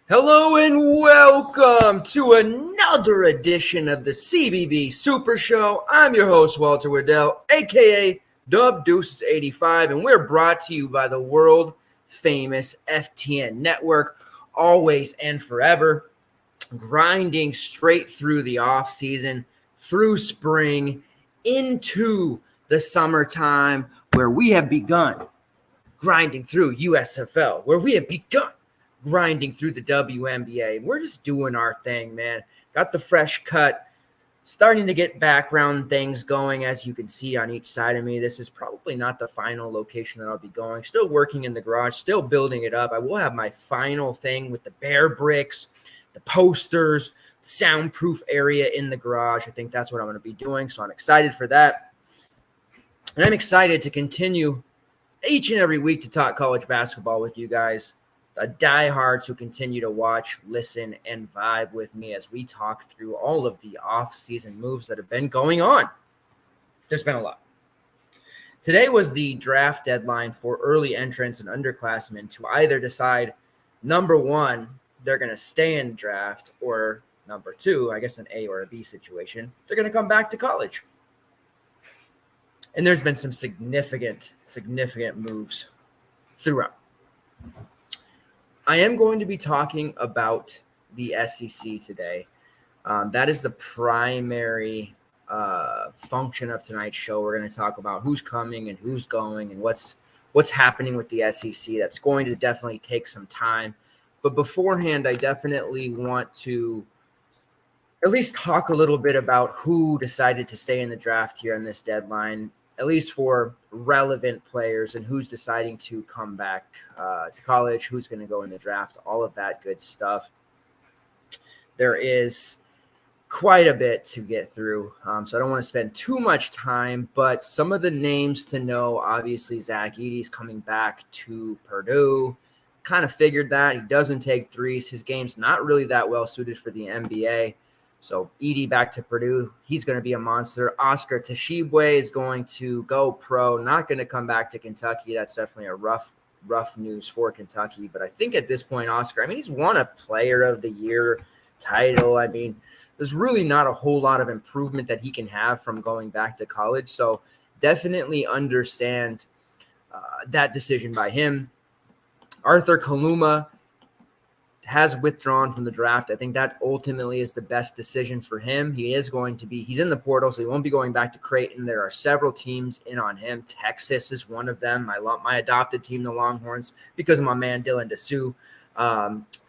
Hello and welcome to another edition of the CBB Supershow. I'm your host, Walt Waddell, a.k.a. Dub Deuces 85, and we're brought to you by the world-famous FTN Network, always and forever, grinding straight through the offseason, through spring, into the summertime, where we have begun grinding through USFL, where we have begun grinding through the WNBA. We're just doing our thing, man. Got the fresh cut, starting to get background things going, as you can see on each side of me. This is probably not the final location that I'll be going. Still working in the garage, still building it up. I will have my final thing with the bare bricks, the posters, the soundproof area in the garage. I think that's what I'm going to be doing, so I'm excited for that. And I'm excited to continue each and every week to talk college basketball with you guys, the diehards who continue to watch, listen, and vibe with me as we talk through all of the off-season moves that have been going on. There's been a lot. Today was the draft deadline for early entrants and underclassmen to either decide, number one, they're going to stay in the draft, or number two, I guess an A or a B situation, they're going to come back to college. And there's been some significant moves throughout. I am going to be talking about the SEC today. That is the primary function of tonight's show. We're going to talk about who's coming and who's going and what's happening with the SEC. That's going to definitely take some time. But beforehand, I definitely want to at least talk a little bit about who decided to stay in the draft here on this deadline, at least for relevant players, and who's deciding to come back to college, who's going to go in the draft, all of that good stuff. There is quite a bit to get through, so I don't want to spend too much time, but some of the names to know, obviously Zach Edey's coming back to Purdue. Kind of figured that. He doesn't take threes. His game's not really that well suited for the NBA. So Edey back to Purdue, he's going to be a monster. Oscar Tshiebwe is going to go pro, not going to come back to Kentucky. That's definitely a rough news for Kentucky. But I think at this point, Oscar, he's won a Player of the Year title. There's really not a whole lot of improvement that he can have from going back to college. So definitely understand that decision by him. Arthur Kaluma has withdrawn from the draft. I think that ultimately is the best decision for him. He's in the portal, so he won't be going back to Creighton. There are several teams in on him. Texas is one of them. I love my adopted team, the Longhorns, because of my man Dylan Dessou.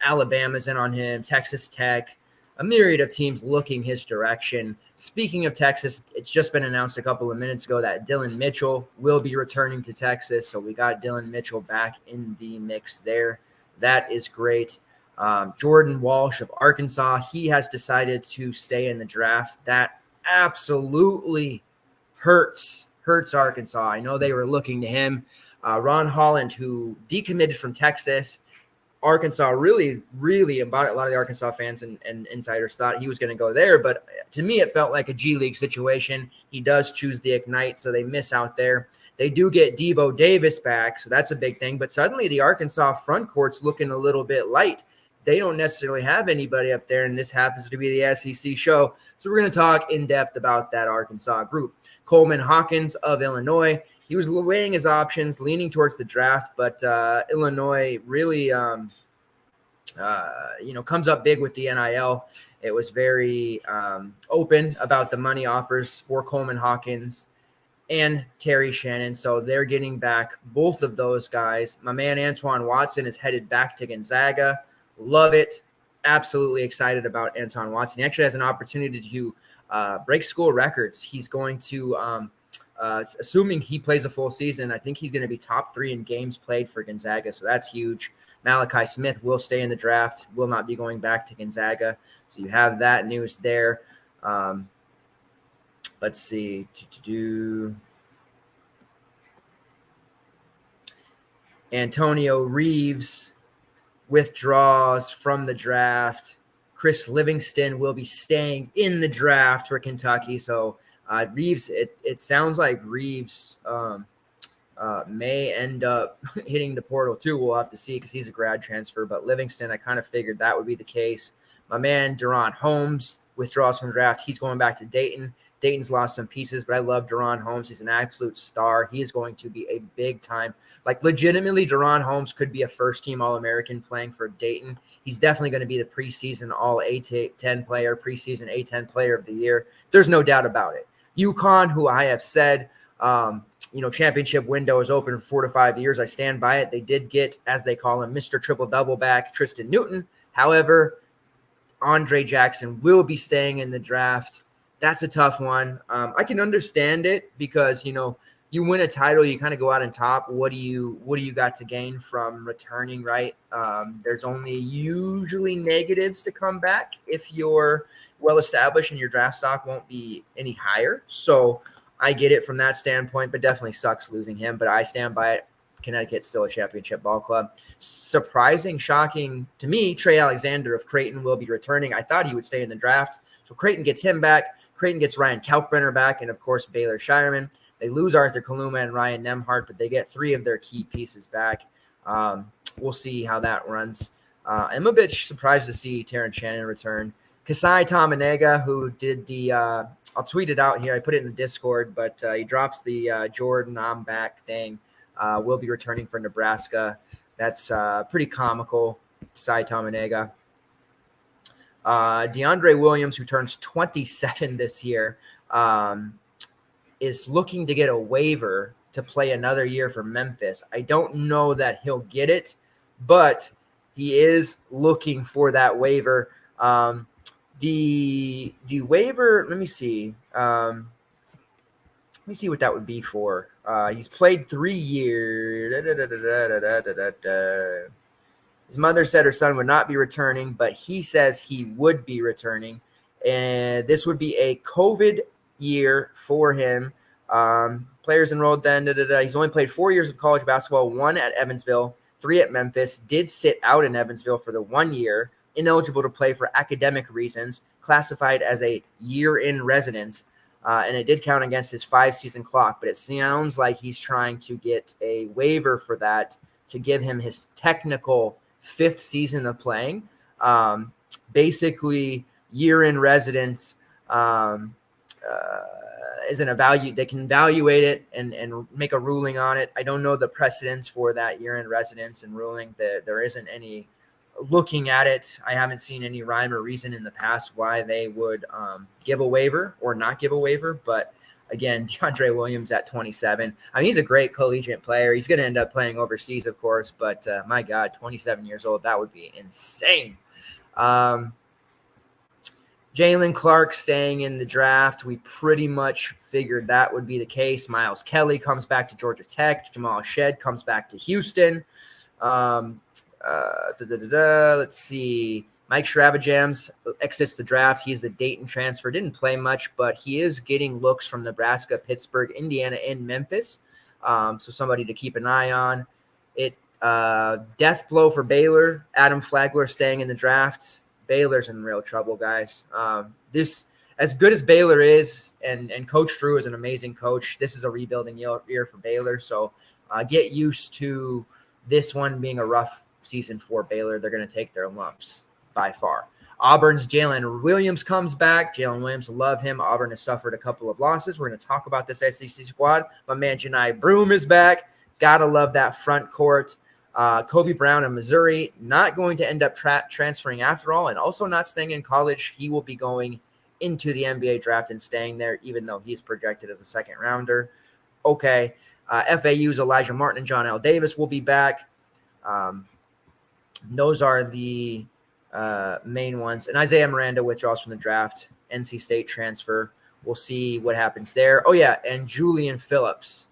Alabama's in on him, Texas Tech, a myriad of teams looking his direction. Speaking of Texas, it's just been announced a couple of minutes ago that Dylan Mitchell will be returning to Texas, so we got Dylan Mitchell back in the mix there. That is great. Jordan Walsh of Arkansas, he has decided to stay in the draft. That absolutely hurts Arkansas. I know they were looking to him. Ron Holland, who decommitted from Texas. Arkansas really about a lot of the Arkansas fans and insiders thought he was going to go there, but to me it felt like a G League situation. He does choose the Ignite, so they miss out there. They do get Devo Davis back, so that's a big thing, but suddenly the Arkansas front court's looking a little bit light. They don't necessarily have anybody up there, and this happens to be the SEC show. So we're going to talk in depth about that Arkansas group. Coleman Hawkins of Illinois, he was weighing his options, leaning towards the draft, but Illinois really, comes up big with the NIL. It was very open about the money offers for Coleman Hawkins and Terry Shannon. So they're getting back both of those guys. My man Antoine Watson is headed back to Gonzaga. Love it. Absolutely excited about Anton Watson. He actually has an opportunity to break school records. He's going to, assuming he plays a full season, I think he's going to be top 3 in games played for Gonzaga. So that's huge. Malachi Smith will stay in the draft, will not be going back to Gonzaga. So you have that news there. Let's see. Antonio Reeves withdraws from the draft. Chris Livingston will be staying in the draft for Kentucky. So Reeves, it sounds like Reeves may end up hitting the portal too. We'll have to see because he's a grad transfer. But Livingston, I kind of figured that would be the case. My man, Deron Holmes, withdraws from the draft. He's going back to Dayton. Dayton's lost some pieces, but I love Deron Holmes. He's an absolute star. He is going to be a big time. Like, legitimately, Deron Holmes could be a first-team All-American playing for Dayton. He's definitely going to be the preseason All-A10 player, preseason A10 player of the year. There's no doubt about it. UConn, who I have said, championship window is open for 4 to 5 years. I stand by it. They did get, as they call him, Mr. Triple-Double back, Tristan Newton. However, Andre Jackson will be staying in the draft. That's a tough one. I can understand it because, you win a title, you kind of go out on top. What do you got to gain from returning, right? There's only usually negatives to come back if you're well-established and your draft stock won't be any higher. So I get it from that standpoint, but definitely sucks losing him. But I stand by it. Connecticut's still a championship ball club. Surprising, shocking to me, Trey Alexander of Creighton will be returning. I thought he would stay in the draft. So Creighton gets him back. Creighton gets Ryan Kalkbrenner back, and, of course, Baylor Shireman. They lose Arthur Kaluma and Ryan Nemhart, but they get 3 of their key pieces back. We'll see how that runs. I'm a bit surprised to see Terrence Shannon return. Kasai Tamanega, who did the I'll tweet it out here. I put it in the Discord, but he drops the Jordan, I'm back thing. Will be returning for Nebraska. That's pretty comical, Kasai Tamanega. DeAndre Williams, who turns 27 this year, is looking to get a waiver to play another year for Memphis. I don't know that he'll get it, but he is looking for that waiver. The waiver, let me see. Let me see what that would be for. He's played 3 years. His mother said her son would not be returning, but he says he would be returning. And this would be a COVID year for him. Players enrolled then. He's only played 4 years of college basketball, 1 at Evansville, 3 at Memphis. Did sit out in Evansville for the 1 year. Ineligible to play for academic reasons. Classified as a year-in residence. And it did count against his 5-season clock. But it sounds like he's trying to get a waiver for that to give him his technical 5th season of playing. Basically, year-in residence isn't a value. They can evaluate it and make a ruling on it. I don't know the precedence for that year-in residence and ruling. There isn't any looking at it. I haven't seen any rhyme or reason in the past why they would give a waiver or not give a waiver. But again, DeAndre Williams at 27. I mean, he's a great collegiate player. He's going to end up playing overseas, of course. But my God, 27 years old, that would be insane. Jalen Clark staying in the draft. We pretty much figured that would be the case. Miles Kelly comes back to Georgia Tech. Jamal Shed comes back to Houston. Let's see. Mike Shravajams exits the draft. He's the Dayton transfer. Didn't play much, but he is getting looks from Nebraska, Pittsburgh, Indiana, and Memphis. So somebody to keep an eye on. Death blow for Baylor. Adam Flagler staying in the draft. Baylor's in real trouble, guys. This, as good as Baylor is, and Coach Drew is an amazing coach, this is a rebuilding year for Baylor. So get used to this one being a rough season for Baylor. They're going to take their lumps by far. Auburn's Jalen Williams comes back. Jalen Williams, love him. Auburn has suffered a couple of losses. We're going to talk about this SEC squad. My man Janai Broome is back. Gotta love that front court. Kobe Brown of Missouri, not going to end up transferring after all, and also not staying in college. He will be going into the NBA draft and staying there, even though he's projected as a second rounder. Okay. FAU's Elijah Martin and John L. Davis will be back. Those are the main ones. And Isaiah Miranda withdraws from the draft, NC State transfer. We'll see what happens there. Oh, yeah, and Julian Phillips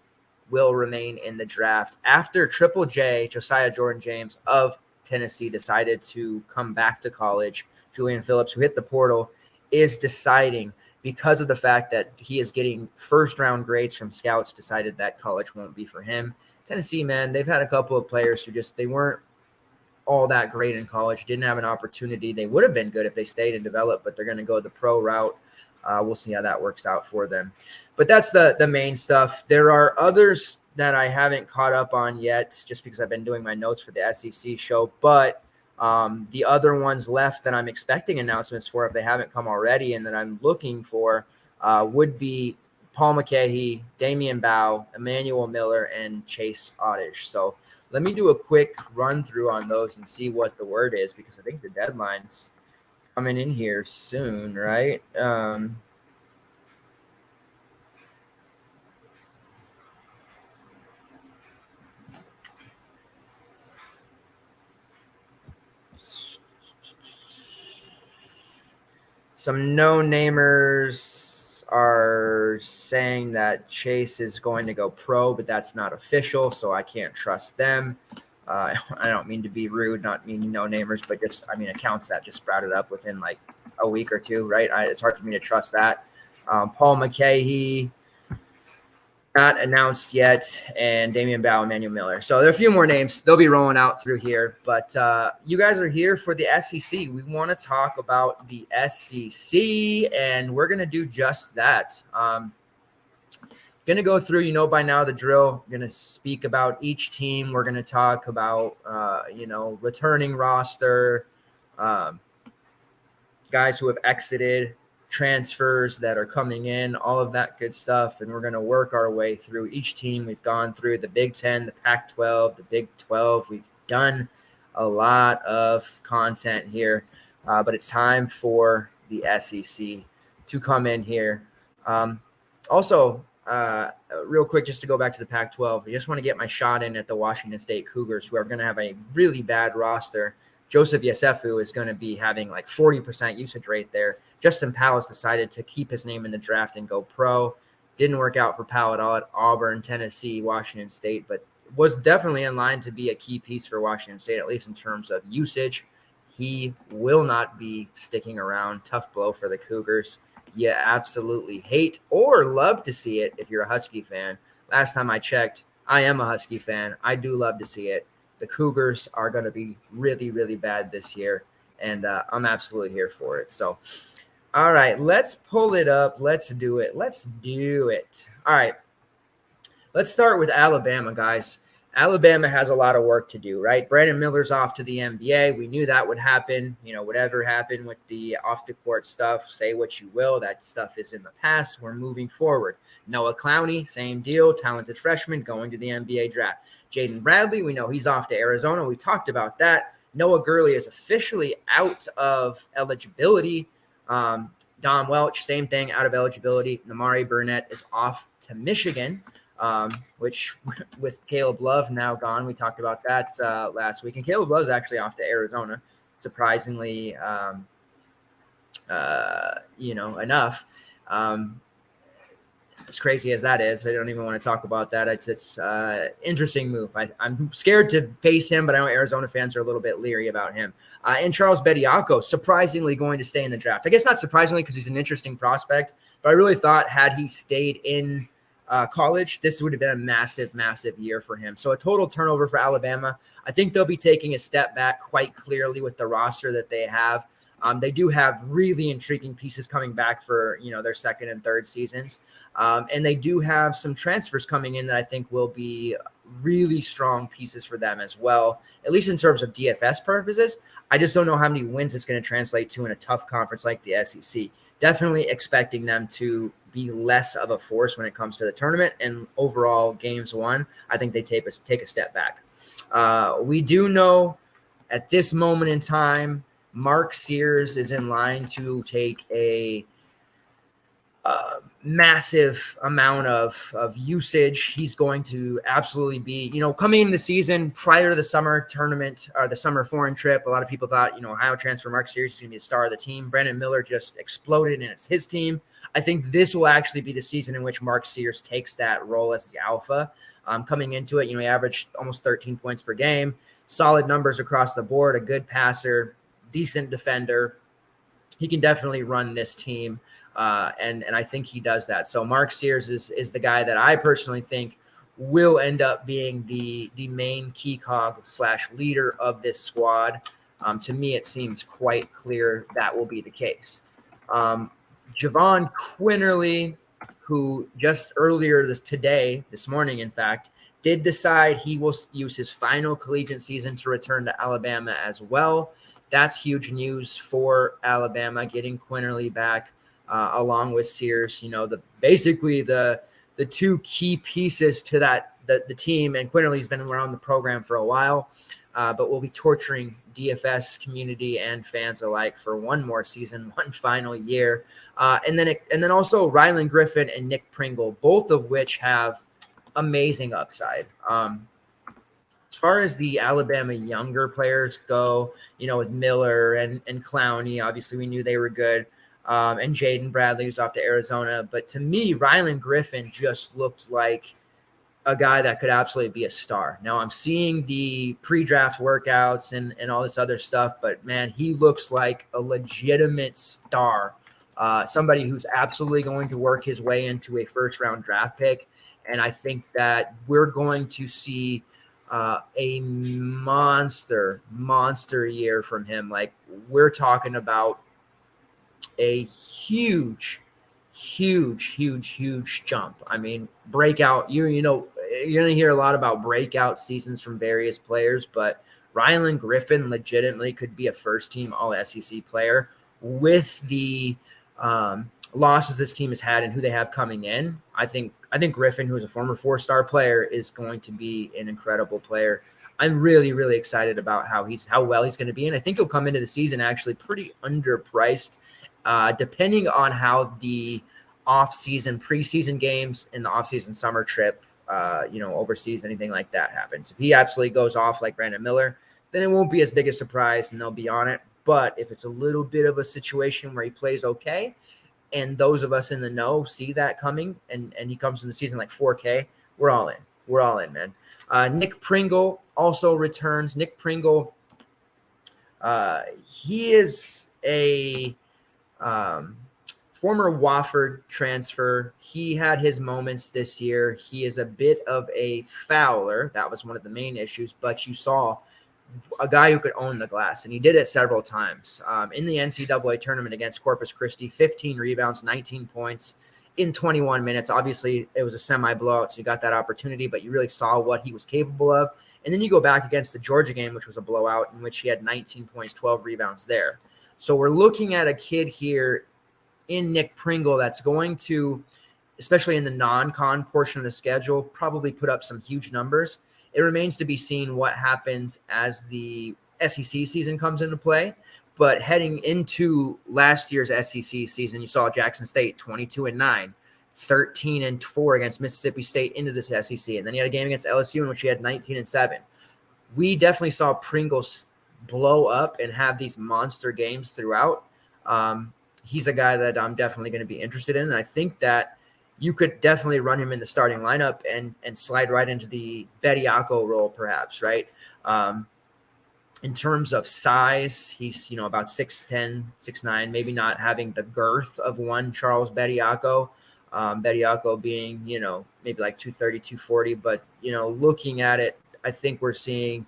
will remain in the draft after Triple J, Josiah Jordan-James of Tennessee, decided to come back to college. Julian Phillips, who hit the portal, is deciding, because of the fact that he is getting first-round grades from scouts, decided that college won't be for him. Tennessee, man, they've had a couple of players who they weren't all that great in college, didn't have an opportunity. They would have been good if they stayed and developed, but they're going to go the pro route. We'll see how that works out for them. But that's the main stuff. There are others that I haven't caught up on yet, just because I've been doing my notes for the SEC show. But the other ones left that I'm expecting announcements for, if they haven't come already, and that I'm looking for, would be Paul McCahey, Damian Bowe, Emmanuel Miller, and Chase Oddish. So let me do a quick run through on those and see what the word is, because I think the deadline's coming in here soon, right? Some no-namers are saying that Chase is going to go pro, but that's not official, so I can't trust them. I don't mean to be rude, not meaning no-namers, but just, accounts that just sprouted up within like a week or two, right? It's hard for me to trust that. Paul McCahey, not announced yet, and Damian Bowe, Emmanuel Miller. So there are a few more names. They'll be rolling out through here. But you guys are here for the SEC. We want to talk about the SEC, and we're going to do just that. Going to go through, by now the drill. Going to speak about each team. We're going to talk about, returning roster, guys who have exited, transfers that are coming in, all of that good stuff. And we're going to work our way through each team. We've gone through the Big 10, the Pac-12, the Big 12. We've done a lot of content here, but it's time for the SEC to come in here. Also, real quick, just to go back to the Pac-12, I just want to get my shot in at the Washington State Cougars, who are going to have a really bad roster. Joseph Yesefu is going to be having like 40% usage rate there. Justin Powell has decided to keep his name in the draft and go pro. Didn't work out for Powell at all at Auburn, Tennessee, Washington State, but was definitely in line to be a key piece for Washington State, at least in terms of usage. He will not be sticking around. Tough blow for the Cougars. You absolutely hate or love to see it if you're a Husky fan. Last time I checked, I am a Husky fan. I do love to see it. The Cougars are going to be really, really bad this year, and I'm absolutely here for it. So, all right, let's pull it up. Let's do it. All right, let's start with Alabama, guys. Alabama has a lot of work to do, right? Brandon Miller's off to the NBA. We knew that would happen. Whatever happened with the off-the-court stuff, say what you will. That stuff is in the past. We're moving forward. Noah Clowney, same deal. Talented freshman going to the NBA draft. Jaden Bradley, we know he's off to Arizona. We talked about that. Noah Gurley is officially out of eligibility. Don Welch, same thing, out of eligibility. Namari Burnett is off to Michigan, which with Caleb Love now gone, we talked about that last week. And Caleb Love is actually off to Arizona, surprisingly, enough. As crazy as that is, I don't even want to talk about that. It's interesting move. I'm scared to face him, but I know Arizona fans are a little bit leery about him. And Charles Bediako, surprisingly going to stay in the draft. I guess not surprisingly because he's an interesting prospect, but I really thought had he stayed in college, this would have been a massive, massive year for him. So a total turnover for Alabama. I think they'll be taking a step back quite clearly with the roster that they have. They do have really intriguing pieces coming back for, their second and third seasons. And they do have some transfers coming in that I think will be really strong pieces for them as well, at least in terms of DFS purposes. I just don't know how many wins it's going to translate to in a tough conference like the SEC. Definitely expecting them to be less of a force when it comes to the tournament, and overall games won, I think they take a step back. We do know at this moment in time, Mark Sears is in line to take a massive amount of usage. He's going to absolutely be, coming into the season prior to the summer tournament or the summer foreign trip. A lot of people thought, Ohio transfer Mark Sears is going to be the star of the team. Brandon Miller just exploded and it's his team. I think this will actually be the season in which Mark Sears takes that role as the alpha. Coming into it, he averaged almost 13 points per game, solid numbers across the board, a good passer, decent defender. He can definitely run this team. And I think he does that. So Mark Sears is the guy that I personally think will end up being the main key cog / leader of this squad. To me, it seems quite clear that will be the case. Javon Quinterly, who just earlier this morning, in fact, did decide he will use his final collegiate season to return to Alabama as well. That's huge news for Alabama, getting Quinterly back. Along with Sears, basically the two key pieces to the team. And Quinterly's been around the program for a while, but we'll be torturing DFS community and fans alike for one more season, one final year. And then also Rylan Griffin and Nick Pringle, both of which have amazing upside. As far as the Alabama younger players go, with Miller and Clowney, obviously we knew they were good. And Jaden Bradley, who's off to Arizona. But to me, Rylan Griffin just looked like a guy that could absolutely be a star. Now, I'm seeing the pre-draft workouts and all this other stuff, but, man, he looks like a legitimate star, somebody who's absolutely going to work his way into a first-round draft pick. And I think that we're going to see a monster year from him. Like, we're talking about a huge jump. I mean, breakout, you're going to hear a lot about breakout seasons from various players, but Rylan Griffin legitimately could be a first team all SEC player with the losses this team has had and who they have coming in. I think Griffin, who is a former 4-star player, is going to be an incredible player. I'm really excited about how well he's going to be. And I think he'll come into the season actually pretty underpriced. Depending on how the off-season preseason games and the off-season summer trip, overseas, anything like that happens. If he absolutely goes off like Brandon Miller, then it won't be as big a surprise and they'll be on it. But if it's a little bit of a situation where he plays okay and those of us in the know see that coming and he comes in the season like 4K, we're all in. We're all in, man. Nick Pringle also returns. Nick Pringle, he is a former Wofford transfer. He had his moments this year. He is a bit of a fouler. That was one of the main issues, but you saw a guy who could own the glass, and he did it several times. In the NCAA tournament against Corpus Christi, 15 rebounds, 19 points in 21 minutes. Obviously, it was a semi-blowout, so you got that opportunity, but you really saw what he was capable of. And then you go back against the Georgia game, which was a blowout, in which he had 19 points, 12 rebounds there. So we're looking at a kid here in Nick Pringle that's going to, especially in the non-con portion of the schedule, probably put up some huge numbers. It remains to be seen what happens as the SEC season comes into play. But heading into last year's SEC season, you saw Jackson State 22-9, 13-4 against Mississippi State into this SEC. And then he had a game against LSU in which he had 19-7. We definitely saw Pringle blow up and have these monster games throughout. He's a guy that I'm definitely going to be interested in. And I think that you could definitely run him in the starting lineup and slide right into the Bediako role, perhaps, right? In terms of size, he's, about 6'10", 6'9", maybe not having the girth of one Charles Bediako. Bediako being, maybe like 230, 240. But, looking at it, I think we're seeing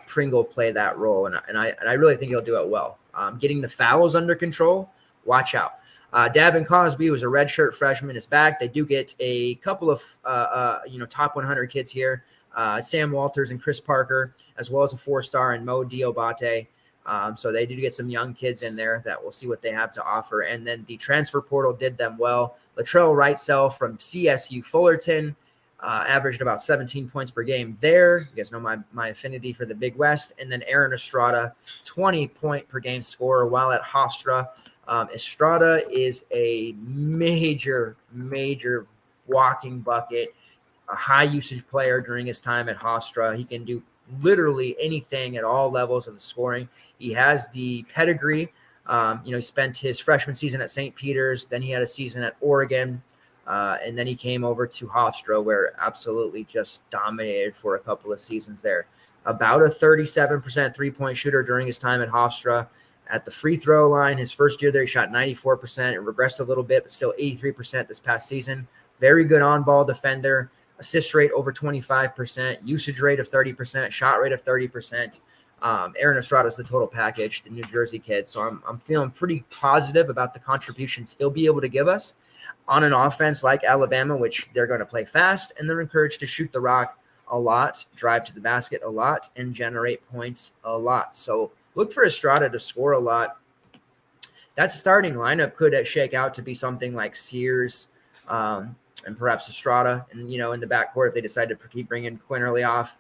Pringle play that role. And I really think he'll do it well. Getting the fouls under control, watch out. Davin Cosby, who's a redshirt freshman, is back. They do get a couple of, top 100 kids here. Sam Walters and Chris Parker, as well as a 4-star and Mo Diobate. So they do get some young kids in there that we'll see what they have to offer. And then the transfer portal did them well. Latrell Wrightsell from CSU Fullerton averaged about 17 points per game there. You guys know my affinity for the Big West. And then Aaron Estrada, 20-point per game scorer while at Hofstra. Estrada is a major walking bucket, a high usage player during his time at Hofstra. He can do literally anything at all levels of the scoring. He has the pedigree. He spent his freshman season at St. Peter's, then he had a season at Oregon, and then he came over to Hofstra, where absolutely just dominated for a couple of seasons there. About a 37% three-point shooter during his time at Hofstra. At the free throw line, his first year there, he shot 94%. It regressed a little bit, but still 83% this past season. Very good on-ball defender. Assist rate over 25%, usage rate of 30%, shot rate of 30%. Aaron Estrada is the total package, the New Jersey kid. So I'm feeling pretty positive about the contributions he'll be able to give us on an offense like Alabama, which they're going to play fast, and they're encouraged to shoot the rock a lot, drive to the basket a lot, and generate points a lot. So look for Estrada to score a lot. That starting lineup could shake out to be something like Sears, and perhaps Estrada, and in the backcourt if they decide to keep bringing Quinterly off,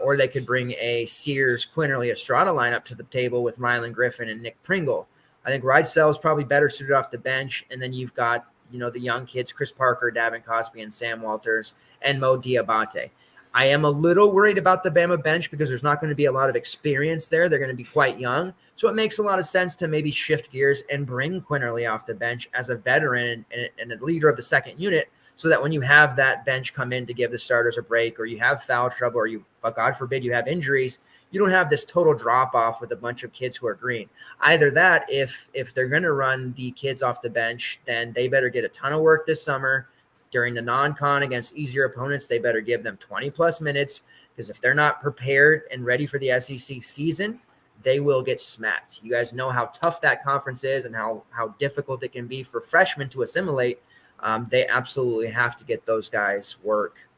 or they could bring a Sears, Quinterly, Estrada lineup to the table with Rylan Griffin and Nick Pringle. I think Rydell is probably better suited off the bench, and then you've got the young kids, Chris Parker, Davin Cosby, and Sam Walters, and Mo Diabate. I am a little worried about the Bama bench because there's not going to be a lot of experience there. They're going to be quite young. So it makes a lot of sense to maybe shift gears and bring Quinterly off the bench as a veteran and a leader of the second unit, so that when you have that bench come in to give the starters a break, or you have foul trouble, or God forbid, you have injuries, you don't have this total drop-off with a bunch of kids who are green. Either that, if they're going to run the kids off the bench, then they better get a ton of work this summer. During the non-con against easier opponents, they better give them 20-plus minutes, because if they're not prepared and ready for the SEC season, they will get smacked. You guys know how tough that conference is and how difficult it can be for freshmen to assimilate. They absolutely have to get those guys work.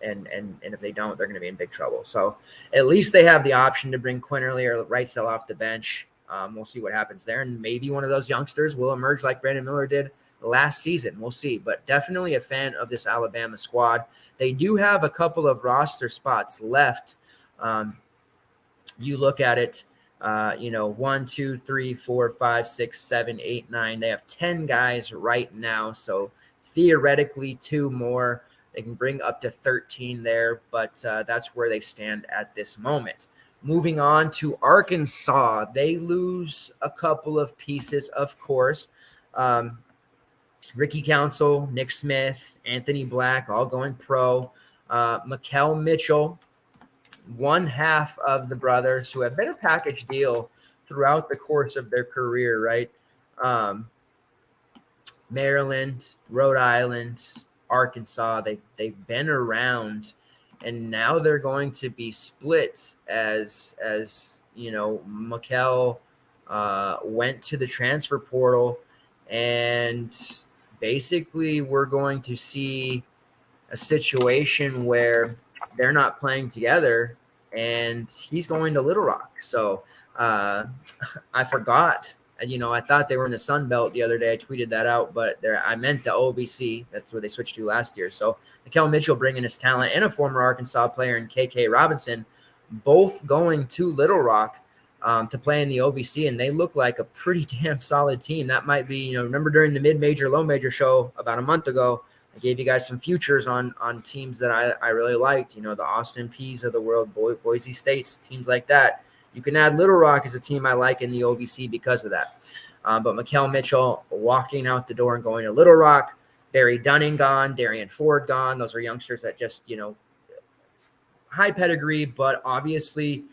And if they don't, they're going to be in big trouble. So at least they have the option to bring Quinterly or Wrightsell off the bench. We'll see what happens there. And maybe one of those youngsters will emerge like Brandon Miller did last season. We'll see. But definitely a fan of this Alabama squad. They do have a couple of roster spots left. You look at it, 1, 2, 3, 4, 5, 6, 7, 8, 9. They have 10 guys right now. So theoretically 2 more. They can bring up to 13 there, but that's where they stand at this moment. Moving on to Arkansas, they lose a couple of pieces, of course. Ricky Council, Nick Smith, Anthony Black, all going pro. Makel Mitchell, one half of the brothers who have been a package deal throughout the course of their career, right? Maryland, Rhode Island, Arkansas, they've been around, and now they're going to be split as Makel went to the transfer portal, and basically we're going to see a situation where they're not playing together, and he's going to Little Rock. So I forgot. I thought they were in the Sun Belt the other day. I tweeted that out, but I meant the OBC. That's where they switched to last year. So Makel Mitchell bringing his talent, and a former Arkansas player in KK Robinson, both going to Little Rock to play in the OVC, and they look like a pretty damn solid team. That might be, remember during the mid-major, low-major show about a month ago, I gave you guys some futures on teams that I really liked, the Austin Peas of the world, Boise States, teams like that. You can add Little Rock as a team I like in the OVC because of that. But Makel Mitchell walking out the door and going to Little Rock. Barry Dunning gone. Darian Ford gone. Those are youngsters that just, high pedigree, but obviously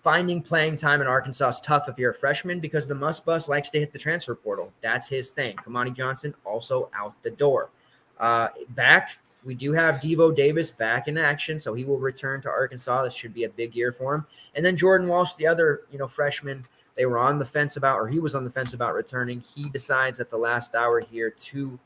finding playing time in Arkansas is tough if you're a freshman, because the Muss Bus likes to hit the transfer portal. That's his thing. Kamani Johnson also out the door. Back, we do have Devo Davis back in action, so he will return to Arkansas. This should be a big year for him. And then Jordan Walsh, the other, freshman, they were on the fence about, or he was on the fence about returning. He decides at the last hour here to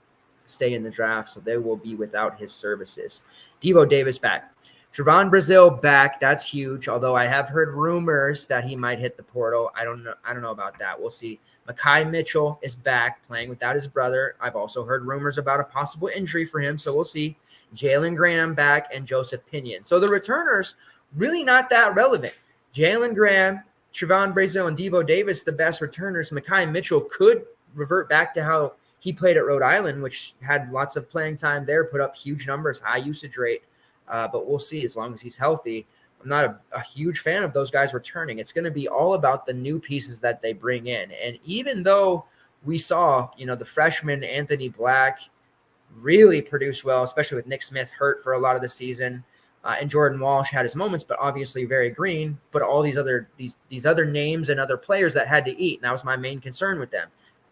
stay in the draft, so they will be without his services. Devo Davis back. Trevon Brazil back. That's huge, although I have heard rumors that he might hit the portal. I don't know about that. We'll see. Makai Mitchell is back, playing without his brother. I've also heard rumors about a possible injury for him, so we'll see. Jalen Graham back, and Joseph Pinion. So the returners, really not that relevant. Jalen Graham, Trevon Brazile and Devo Davis, the best returners. Mekhi Mitchell could revert back to how he played at Rhode Island, which had lots of playing time there, put up huge numbers, high usage rate. But we'll see as long as he's healthy. I'm not a huge fan of those guys returning. It's going to be all about the new pieces that they bring in. And even though we saw, the freshman Anthony Black really produce well, especially with Nick Smith hurt for a lot of the season, and Jordan Walsh had his moments, but obviously very green. But all these other names and other players that had to eat, and that was my main concern with them.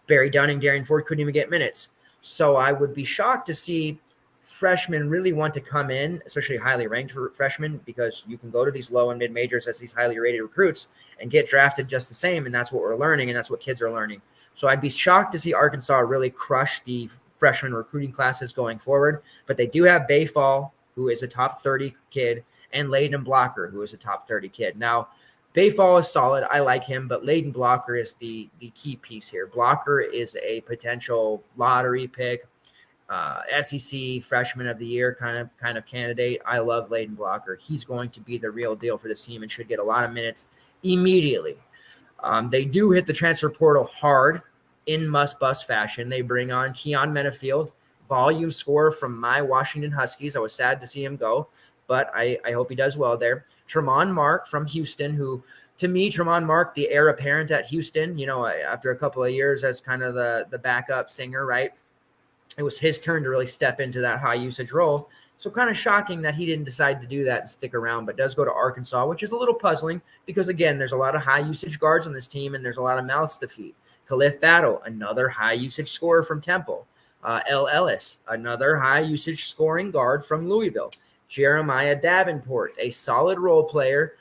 Barry Dunning, Darian Ford couldn't even get minutes. So I would be shocked to see freshmen really want to come in, especially highly ranked freshmen, because you can go to these low and mid majors as these highly rated recruits and get drafted just the same. And that's what we're learning, and that's what kids are learning. So I'd be shocked to see Arkansas really crush the freshman recruiting classes going forward. But they do have Bayfall, who is a top 30 kid, and Layden Blocker, who is a top 30 kid. Now, Bayfall is solid. I like him, but Layden Blocker is the key piece here. Blocker is a potential lottery pick, SEC freshman of the year kind of candidate. I love Layden Blocker. He's going to be the real deal for this team and should get a lot of minutes immediately. They do hit the transfer portal hard in must-bust fashion. They bring on Keon Menafield, volume scorer from my Washington Huskies. I was sad to see him go, but I hope he does well there. Tremont Mark from Houston, who, to me, Tremont Mark, the heir apparent at Houston, after a couple of years as kind of the backup singer, right? It was his turn to really step into that high usage role. So kind of shocking that he didn't decide to do that and stick around, but does go to Arkansas, which is a little puzzling because, again, there's a lot of high usage guards on this team and there's a lot of mouths to feed. Khalif Battle, another high usage scorer from Temple. L. Ellis, another high usage scoring guard from Louisville. Jeremiah Davenport, a solid role player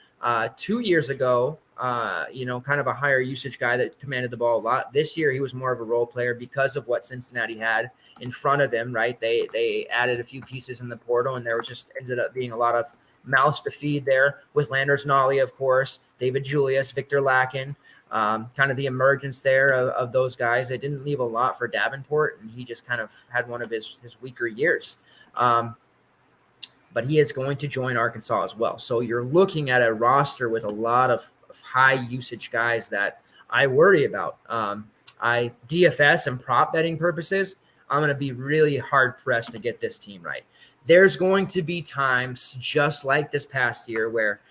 2 years ago, kind of a higher usage guy that commanded the ball a lot. This year, he was more of a role player because of what Cincinnati had in front of him, right? They added a few pieces in the portal, and there was just ended up being a lot of mouths to feed there with Landers Nolly, of course, David Julius, Victor Lakin, kind of the emergence there of those guys. They didn't leave a lot for Davenport, and he just kind of had one of his weaker years. But he is going to join Arkansas as well. So you're looking at a roster with a lot of high usage guys that I worry about. DFS and prop betting purposes, I'm going to be really hard pressed to get this team right. There's going to be times just like this past year where,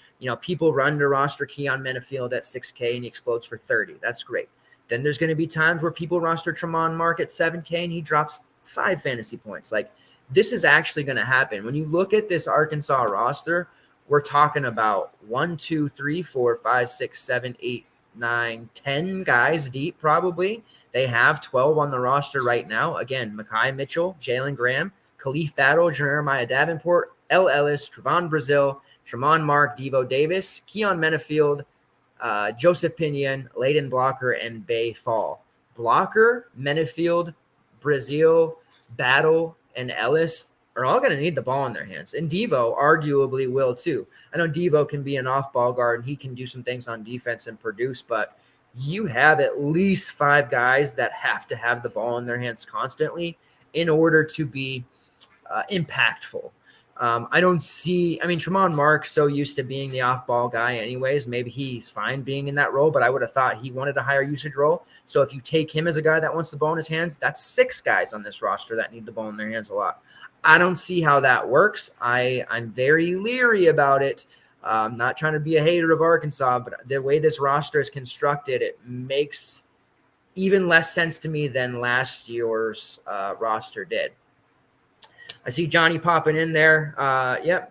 people run to roster Keon Menafield at 6K and he explodes for 30. That's great. Then there's going to be times where people roster Tremont Mark at 7K and he drops 5 fantasy points. Like, this is actually going to happen. When you look at this Arkansas roster, we're talking about 1, 2, 3, 4, 5, 6, 7, 8, 9, 10 guys deep probably. They have 12 on the roster right now. Again, Mekhi Mitchell, Jalen Graham, Khalif Battle, Jeremiah Davenport, L. Ellis, Trevon Brazile, Tremont Mark, Devo Davis, Keon Menafield, Joseph Pinion, Layden Blocker, and Bay Fall. Blocker, Menafield, Brazile, Battle, and Ellis are all going to need the ball in their hands. And Devo arguably will too. I know Devo can be an off-ball guard and he can do some things on defense and produce, but you have at least 5 guys that have to have the ball in their hands constantly in order to be impactful. Tremont Mark's so used to being the off-ball guy anyways. Maybe he's fine being in that role, but I would have thought he wanted a higher usage role. So if you take him as a guy that wants the ball in his hands, that's 6 guys on this roster that need the ball in their hands a lot. I don't see how that works. I'm very leery about it. I'm not trying to be a hater of Arkansas, but the way this roster is constructed, it makes even less sense to me than last year's roster did. I see Johnny popping in there.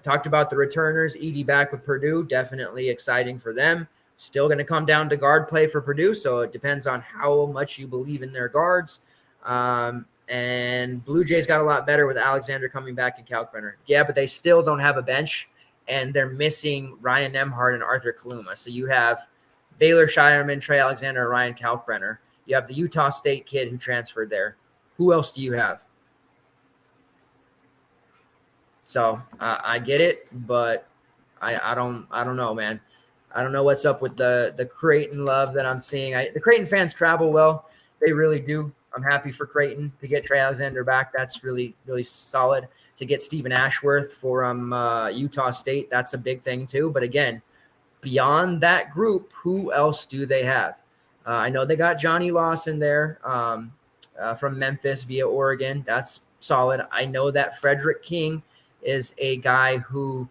Talked about the returners. Edey back with Purdue. Definitely exciting for them. Still going to come down to guard play for Purdue, so it depends on how much you believe in their guards. And Blue Jays got a lot better with Alexander coming back and Kalkbrenner. Yeah, but they still don't have a bench, and they're missing Ryan Nembhard and Arthur Kaluma. So you have Baylor Shireman, Trey Alexander, and Ryan Kalkbrenner. You have the Utah State kid who transferred there. Who else do you have? So I get it, but I don't know, man. I don't know what's up with the Creighton love that I'm seeing. The Creighton fans travel well. They really do. I'm happy for Creighton to get Trey Alexander back. That's really, really solid. To get Stephen Ashworth from Utah State, that's a big thing too. But again, beyond that group, who else do they have? I know they got Johnny Lawson there from Memphis via Oregon. That's solid. I know that Frederick King is a guy who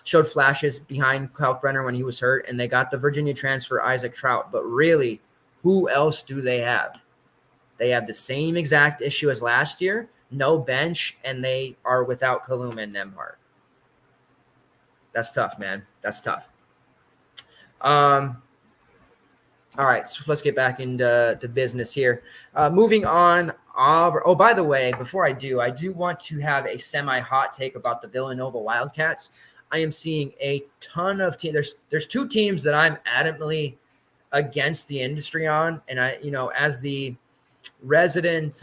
showed flashes behind Kalkbrenner when he was hurt, and they got the Virginia transfer Isaac Trout. But really, who else do they have? They have the same exact issue as last year, no bench, and they are without Kaluma and Nemhart. That's tough, man. That's tough. All right, so let's get back into business here. Moving on. Oh, by the way, before I do want to have a semi-hot take about the Villanova Wildcats. I am seeing a ton of teams. There's two teams that I'm adamantly against the industry on, and I, as the resident,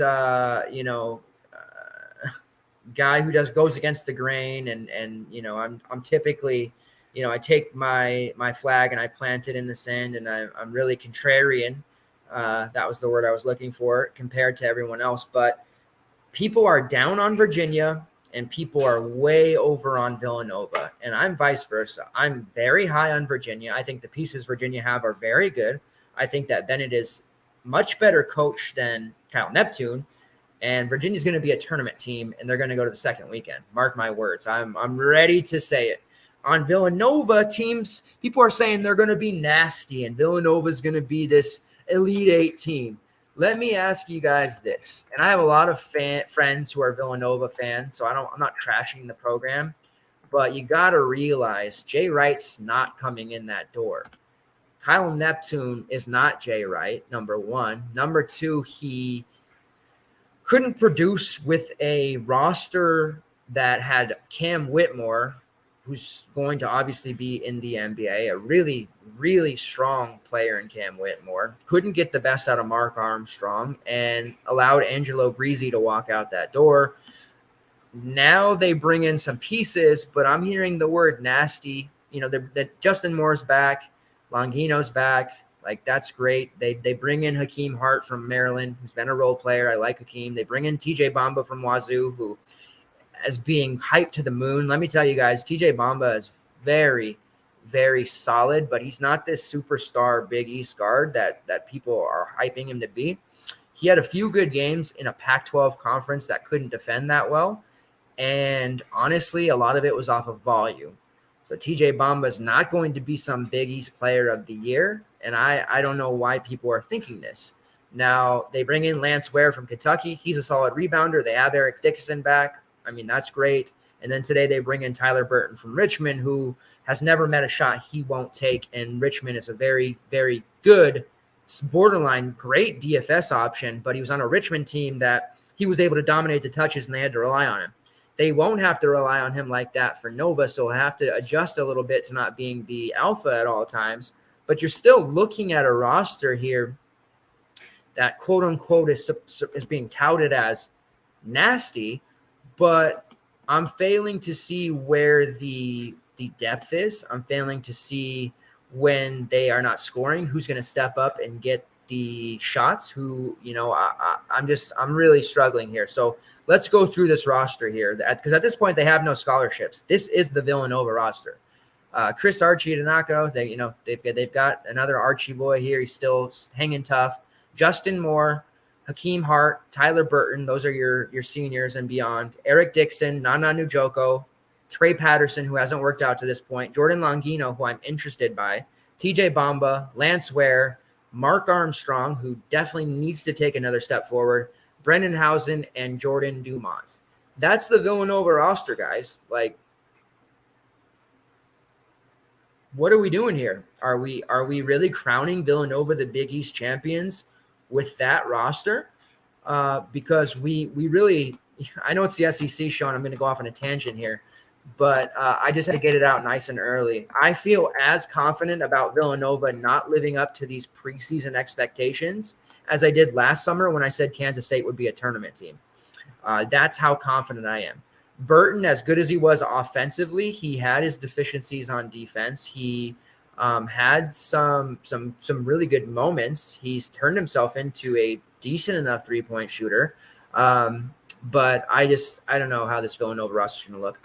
guy who goes against the grain, and I'm typically, I take my flag and I plant it in the sand, and I'm really contrarian. That was the word I was looking for, compared to everyone else. But people are down on Virginia and people are way over on Villanova, and I'm vice versa. I'm very high on Virginia. I think the pieces Virginia have are very good. I think that Bennett is much better coach than Kyle Neptune, and Virginia's going to be a tournament team, and they're going to go to the second weekend. Mark my words. I'm ready to say it. On Villanova teams, people are saying they're going to be nasty, and Villanova's going to be this Elite Eight team. Let me ask you guys this, and I have a lot of friends who are Villanova fans, so I'm not trashing the program, but you got to realize Jay Wright's not coming in that door. Kyle Neptune is not Jay Wright, number one. Number two, he couldn't produce with a roster that had Cam Whitmore, who's going to obviously be in the NBA, a really, really strong player in Cam Whitmore. Couldn't get the best out of Mark Armstrong and allowed Angelo Breezy to walk out that door. Now they bring in some pieces, but I'm hearing the word nasty. That Justin Moore's back, Longino's back. Like, that's great. They bring in Hakeem Hart from Maryland, who's been a role player. I like Hakeem. They bring in TJ Bamba from Wazoo, who is being hyped to the moon. Let me tell you guys, TJ Bamba is very, very solid, but he's not this superstar Big East guard that people are hyping him to be. He had a few good games in a Pac-12 conference that couldn't defend that well, and honestly, a lot of it was off of volume. So TJ Bamba is not going to be some Big East player of the year, and I don't know why people are thinking this. Now, they bring in Lance Ware from Kentucky. He's a solid rebounder. They have Eric Dickinson back. I mean, that's great. And then today they bring in Tyler Burton from Richmond, who has never met a shot he won't take, and Richmond is a very, very good, borderline great DFS option, but he was on a Richmond team that he was able to dominate the touches, and they had to rely on him. They won't have to rely on him like that for Nova, so he'll have to adjust a little bit to not being the alpha at all times. But you're still looking at a roster here that, quote-unquote, is being touted as nasty, but I'm failing to see where the depth is. I'm failing to see when they are not scoring, who's going to step up and get the shots, I'm really struggling here. So let's go through this roster here, because at this point they have no scholarships. This is the Villanova roster. Chris Archie-Tanaka, they've got another Archie boy here. He's still hanging tough. Justin Moore, Hakeem Hart, Tyler Burton, those are your seniors and beyond. Eric Dixon, Nana Nujoko, Trey Patterson, who hasn't worked out to this point, Jordan Longino, who I'm interested by, TJ Bamba, Lance Ware, Mark Armstrong, who definitely needs to take another step forward, Brendan Housen, and Jordan Dumont. That's the Villanova roster, guys. Like, what are we doing here? Are we really crowning Villanova the Big East champions with that roster? Because we really, I know it's the SEC show, and I'm going to go off on a tangent here, but I just had to get it out nice and early. I feel as confident about Villanova not living up to these preseason expectations as I did last summer when I said Kansas State would be a tournament team. That's how confident I am. Burton, as good as he was offensively, he had his deficiencies on defense. He had some really good moments. He's turned himself into a decent enough three-point shooter. But I don't know how this Villanova roster is going to look.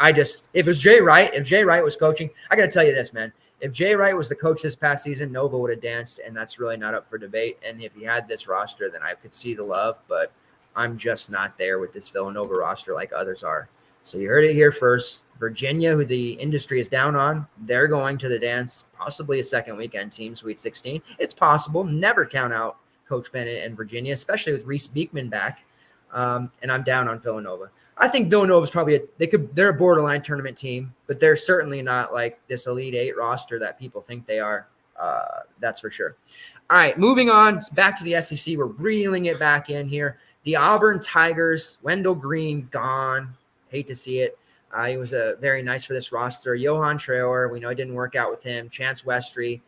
If Jay Wright was coaching, I got to tell you this, man. If Jay Wright was the coach this past season, Nova would have danced, and that's really not up for debate. And if he had this roster, then I could see the love, but I'm just not there with this Villanova roster like others are. So you heard it here first. Virginia, who the industry is down on, they're going to the dance, possibly a second weekend team, Sweet 16. It's possible. Never count out Coach Bennett and Virginia, especially with Reese Beekman back. And I'm down on Villanova. I think Villanova's probably they're a borderline tournament team, but they're certainly not like this Elite Eight roster that people think they are. That's for sure. All right, moving on back to the SEC. We're reeling it back in here. The Auburn Tigers, Wendell Green gone. Hate to see it. He was very nice for this roster. Johan Traor, we know it didn't work out with him. Chance Westry,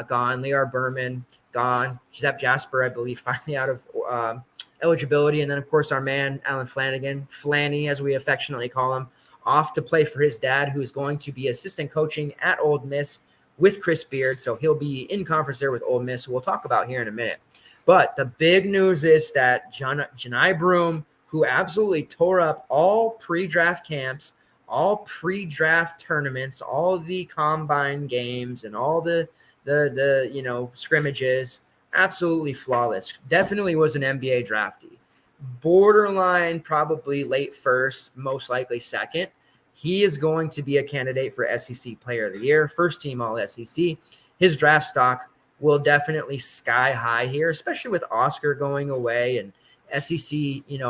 gone. Liar Berman, gone. Giuseppe Jasper, I believe, finally out of eligibility. And then, of course, our man, Alan Flanagan, Flanny, as we affectionately call him, off to play for his dad, who is going to be assistant coaching at Ole Miss with Chris Beard. So he'll be in conference there with Ole Miss, who we'll talk about here in a minute. But the big news is that Janai Broome, who absolutely tore up all pre-draft camps, all pre-draft tournaments, all the combine games, and all the scrimmages, absolutely flawless. Definitely was an NBA draftee. Borderline, probably late first, most likely second. He is going to be a candidate for SEC Player of the Year, first team All SEC. His draft stock will definitely sky high here, especially with Oscar going away and SEC,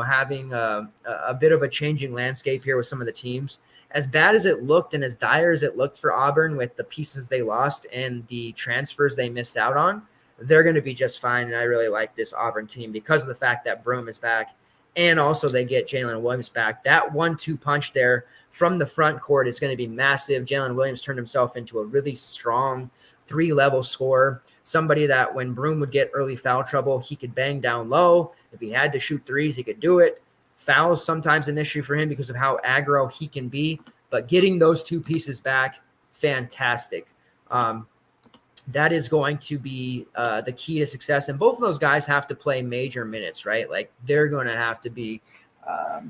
having a bit of a changing landscape here with some of the teams. As bad as it looked and as dire as it looked for Auburn with the pieces they lost and the transfers they missed out on, they're going to be just fine. And I really like this Auburn team because of the fact that Broome is back and also they get Jalen Williams back. That 1-2 punch there from the front court is going to be massive. Jalen Williams turned himself into a really strong 3-level scorer, somebody that when Broome would get early foul trouble, he could bang down low. If he had to shoot threes, he could do it. Fouls sometimes an issue for him because of how aggro he can be, but getting those two pieces back, fantastic. That is going to be the key to success. And both of those guys have to play major minutes, right? Like they're going to have to be, let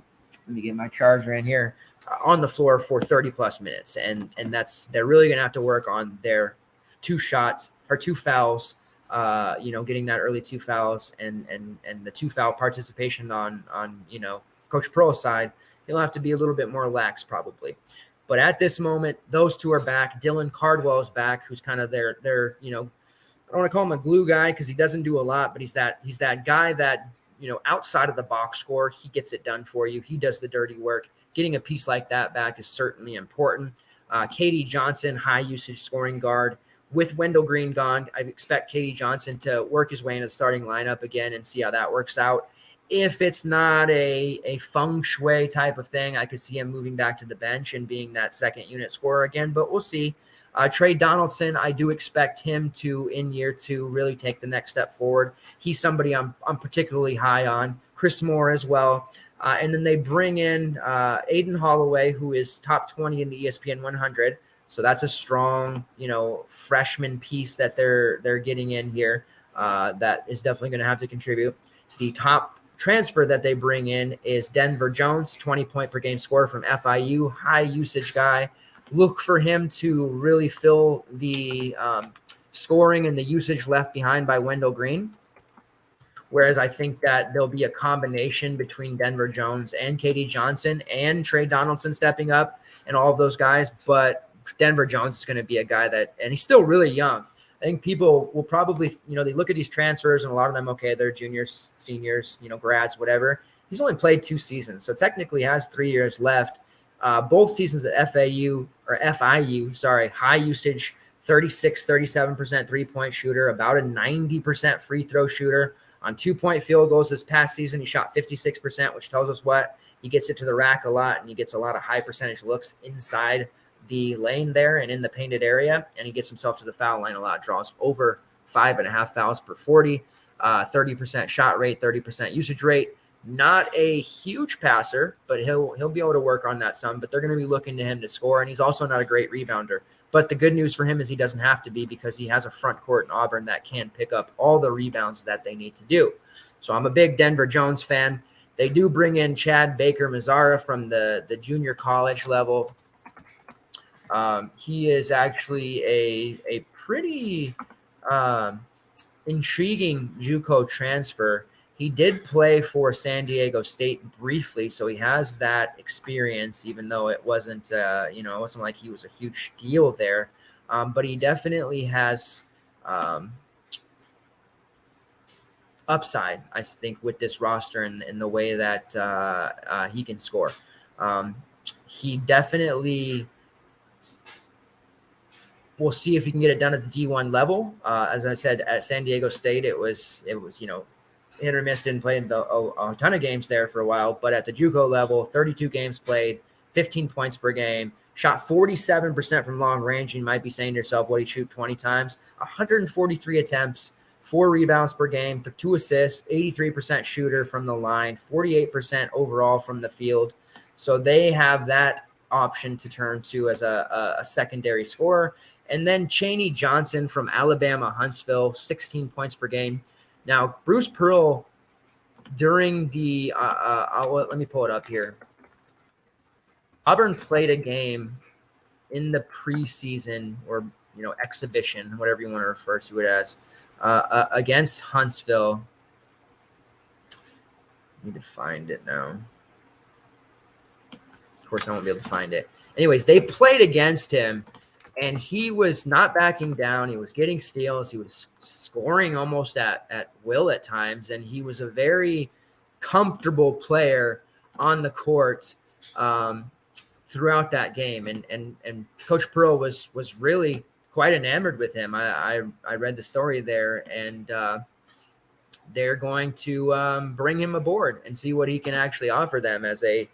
me get my charger in here, on the floor for 30-plus minutes. And they're really going to have to work on their 2 shots or 2 fouls, getting that early 2 fouls and the 2 foul participation on Coach Pearl's side. He'll have to be a little bit more lax probably. But at this moment, those 2 are back. Dylan Cardwell is back, who's kind of their I don't want to call him a glue guy because he doesn't do a lot, but he's that guy that, outside of the box score, he gets it done for you. He does the dirty work. Getting a piece like that back is certainly important. KD Johnson, high usage scoring guard. With Wendell Green gone, I expect KD Johnson to work his way into the starting lineup again and see how that works out. If it's not a feng shui type of thing, I could see him moving back to the bench and being that second unit scorer again, but we'll see. Trey Donaldson, I do expect him to, in year 2, really take the next step forward. He's somebody I'm particularly high on. Chris Moore as well. And then they bring in Aiden Holloway, who is top 20 in the ESPN 100. So that's a strong, freshman piece that they're getting in here that is definitely going to have to contribute. The top transfer that they bring in is Denver Jones, 20-point per game scorer from FIU, high usage guy. Look for him to really fill the scoring and the usage left behind by Wendell Green. Whereas I think that there'll be a combination between Denver Jones and KD Johnson and Trey Donaldson stepping up and all of those guys. But Denver Jones is going to be a guy that, and he's still really young. I think people will probably, they look at these transfers and a lot of them, okay, they're juniors, seniors, grads, whatever. He's only played 2 seasons, so technically has 3 years left. Both seasons at FIU, high usage, 37% three-point shooter, about a 90% free throw shooter. On 2-point field goals this past season, he shot 56%, which tells us what? He gets it to the rack a lot, and he gets a lot of high percentage looks inside the lane there and in the painted area, and he gets himself to the foul line a lot, draws over 5.5 fouls per 40, 30% shot rate, 30% usage rate. Not a huge passer, but he'll be able to work on that some, but they're going to be looking to him to score, and he's also not a great rebounder. But the good news for him is he doesn't have to be because he has a front court in Auburn that can pick up all the rebounds that they need to do. So I'm a big Denver Jones fan. They do bring in Chad Baker-Mazzara from the junior college level. He is actually a pretty intriguing JUCO transfer. He did play for San Diego State briefly, so he has that experience, even though it wasn't, it wasn't like he was a huge deal there. But he definitely has upside, I think, with this roster and the way that he can score. He definitely we'll see if he can get it done at the D1 level. As I said, at San Diego State, it was hit or miss. Didn't play a ton of games there for a while, but at the JUCO level, 32 games played, 15 points per game, shot 47% from long range. You might be saying to yourself, what, he shoot 20 times? 143 attempts, 4 rebounds per game, 2 assists, 83% shooter from the line, 48% overall from the field. So they have that option to turn to as a secondary scorer. And then Chaney Johnson from Alabama, Huntsville, 16 points per game. Now, Bruce Pearl, during the let me pull it up here. Auburn played a game in the preseason or exhibition, whatever you want to refer to it as, against Huntsville. I need to find it now. Of course, I won't be able to find it. Anyways, they played against him, and he was not backing down. He was getting steals. He was scoring almost at will at times, and he was a very comfortable player on the court throughout that game. And Coach Pearl was really quite enamored with him. I read the story there, and they're going to bring him aboard and see what he can actually offer them as a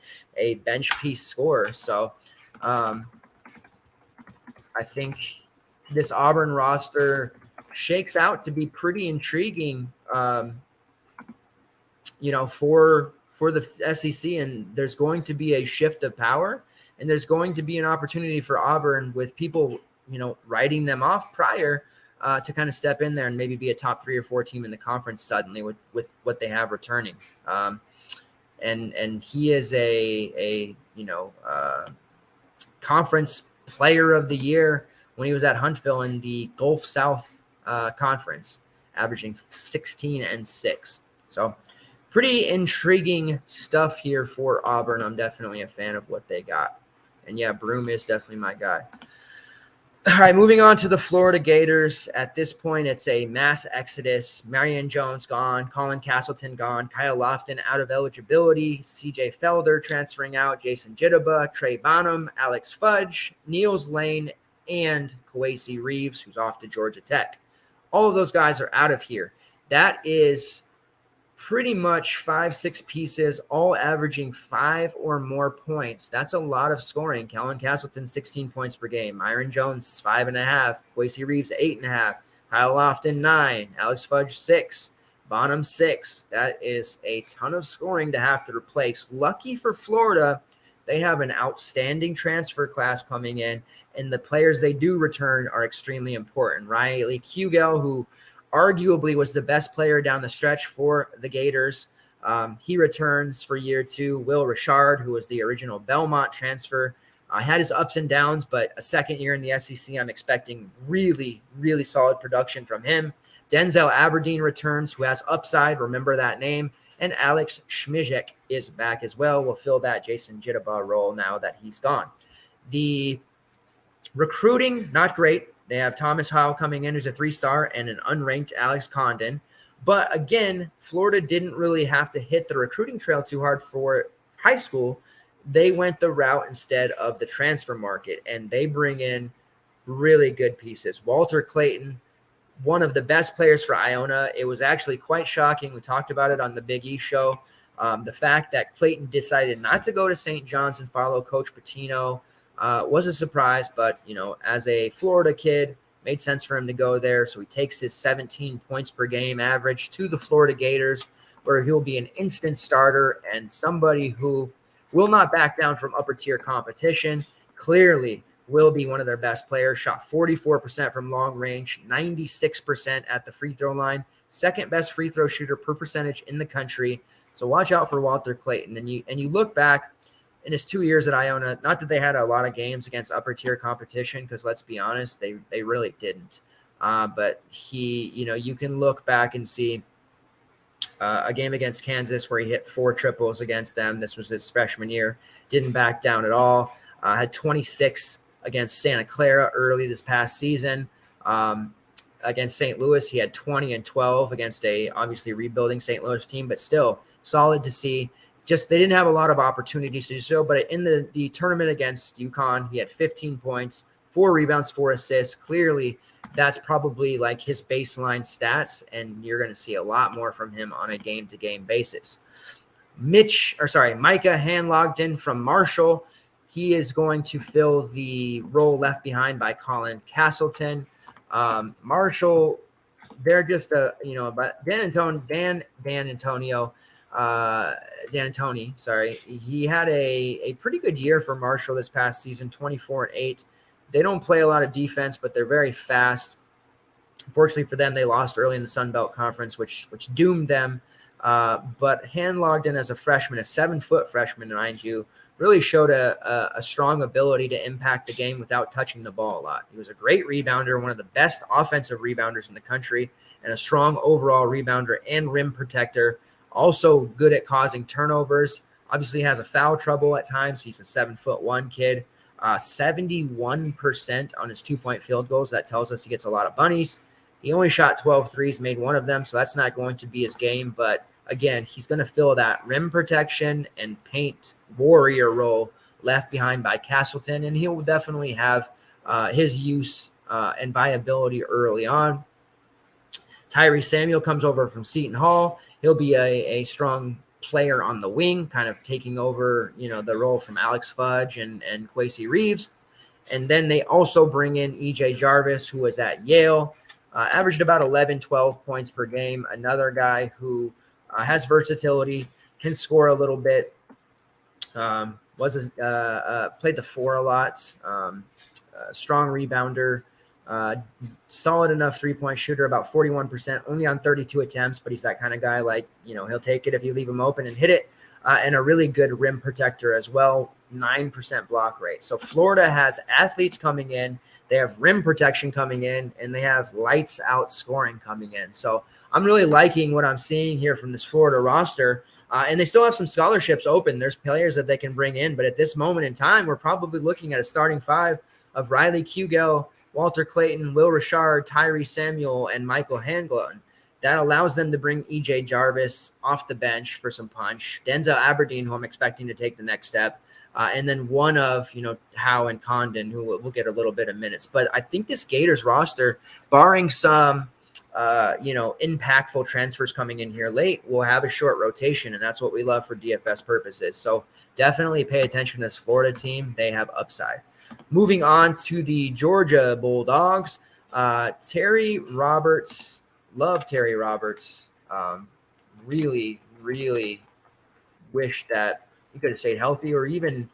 bench piece scorer. So I think this Auburn roster shakes out to be pretty intriguing, for the SEC. And there's going to be a shift of power, and there's going to be an opportunity for Auburn with people, writing them off prior, to kind of step in there and maybe be a top 3 or 4 team in the conference suddenly with what they have returning. And he is a conference player of the year when he was at Huntsville in the Gulf South Conference, averaging 16 and 6. So pretty intriguing stuff here for Auburn. I'm definitely a fan of what they got. And yeah, Broom is definitely my guy. All right, moving on to the Florida Gators. At this point, it's a mass exodus. Marion Jones gone, Colin Castleton gone, Kyle Lofton out of eligibility, CJ Felder transferring out, Jason Jitaba, Trey Bonham, Alex Fudge, Niels Lane, and Kwesi Reeves, who's off to Georgia Tech. All of those guys are out of here. That is pretty much 5-6 pieces, all averaging 5 or more points. That's a lot of scoring. Colin Castleton, 16 points per game. Myron Jones, 5.5. Kwesi Reeves, 8.5. Kyle Lofton, 9. Alex Fudge, 6. Bonham, 6. That is a ton of scoring to have to replace. Lucky for Florida, they have an outstanding transfer class coming in, and the players they do return are extremely important. Riley Kugel, who arguably was the best player down the stretch for the Gators. He returns for year 2. Will Richard, who was the original Belmont transfer, had his ups and downs, but a second year in the SEC, I'm expecting really, really solid production from him. Denzel Aberdeen returns, who has upside. Remember that name. And Alex Schmizek is back as well. Will fill that Jason Jitaba role now that he's gone. The recruiting, not great. They have Thomas Howell coming in, who's a 3-star, and an unranked Alex Condon. But again, Florida didn't really have to hit the recruiting trail too hard for high school. They went the route instead of the transfer market, and they bring in really good pieces. Walter Clayton, one of the best players for Iona. It was actually quite shocking. We talked about it on the Big E show. The fact that Clayton decided not to go to St. John's and follow Coach Pitino was a surprise, but, as a Florida kid, made sense for him to go there. So he takes his 17 points per game average to the Florida Gators, where he'll be an instant starter and somebody who will not back down from upper tier competition. Clearly will be one of their best players. Shot 44% from long range, 96% at the free throw line, second best free throw shooter per percentage in the country. So watch out for Walter Clayton. And you look back, in his 2 years at Iona, not that they had a lot of games against upper tier competition, because let's be honest, they really didn't. But you can look back and see a game against Kansas where he hit 4 triples against them. This was his freshman year. Didn't back down at all. Had 26 against Santa Clara early this past season. Against St. Louis, he had 20 and 12 against a obviously rebuilding St. Louis team, but still solid to see. Just they didn't have a lot of opportunities to do so, but in the tournament against UConn, he had 15 points, 4 rebounds, 4 assists. Clearly, that's probably like his baseline stats, and you're going to see a lot more from him on a game-to-game basis. Micah Hanlogden from Marshall. He is going to fill the role left behind by Colin Castleton. Marshall, they're just but Dan Antoni, he had a pretty good year for Marshall this past season, 24-8. They don't play a lot of defense, but they're very fast. Unfortunately for them, they lost early in the Sun Belt Conference, which doomed them. But Hanlogden, as a freshman, a 7-foot freshman, mind you, really showed a strong ability to impact the game without touching the ball a lot. He was a great rebounder, one of the best offensive rebounders in the country, and a strong overall rebounder and rim protector. Also good at causing turnovers. Obviously has a foul trouble at times. He's a 7'1" kid. 71% on his 2-point field goals. That tells us he gets a lot of bunnies. He only shot 12 threes, made 1 of them, so that's not going to be his game. But again, he's going to fill that rim protection and paint warrior role left behind by Castleton, and he'll definitely have his use and viability early on. Tyree Samuel comes over from Seton Hall. He'll be a strong player on the wing, kind of taking over, the role from Alex Fudge and Quasi Reeves. And then they also bring in EJ Jarvis, who was at Yale, averaged about 11, 12 points per game. Another guy who has versatility, can score a little bit, played the 4 a lot, strong rebounder, solid enough 3-point shooter, about 41%, only on 32 attempts, but he's that kind of guy, like, he'll take it if you leave him open and hit it, and a really good rim protector as well, 9% block rate. So Florida has athletes coming in, they have rim protection coming in, and they have lights out scoring coming in. So I'm really liking what I'm seeing here from this Florida roster, and they still have some scholarships open. There's players that they can bring in, but at this moment in time, we're probably looking at a starting 5 of Riley Kugel, Walter Clayton, Will Richard, Tyree Samuel, and Michael Hanlogden. That allows them to bring EJ Jarvis off the bench for some punch. Denzel Aberdeen, who I'm expecting to take the next step. And then one of, Howe and Condon, who will get a little bit of minutes. But I think this Gators roster, barring some, impactful transfers coming in here late, will have a short rotation, and that's what we love for DFS purposes. So definitely pay attention to this Florida team. They have upside. Moving on to the Georgia Bulldogs, Terry Roberts, love Terry Roberts. Really, really wish that he could have stayed healthy or even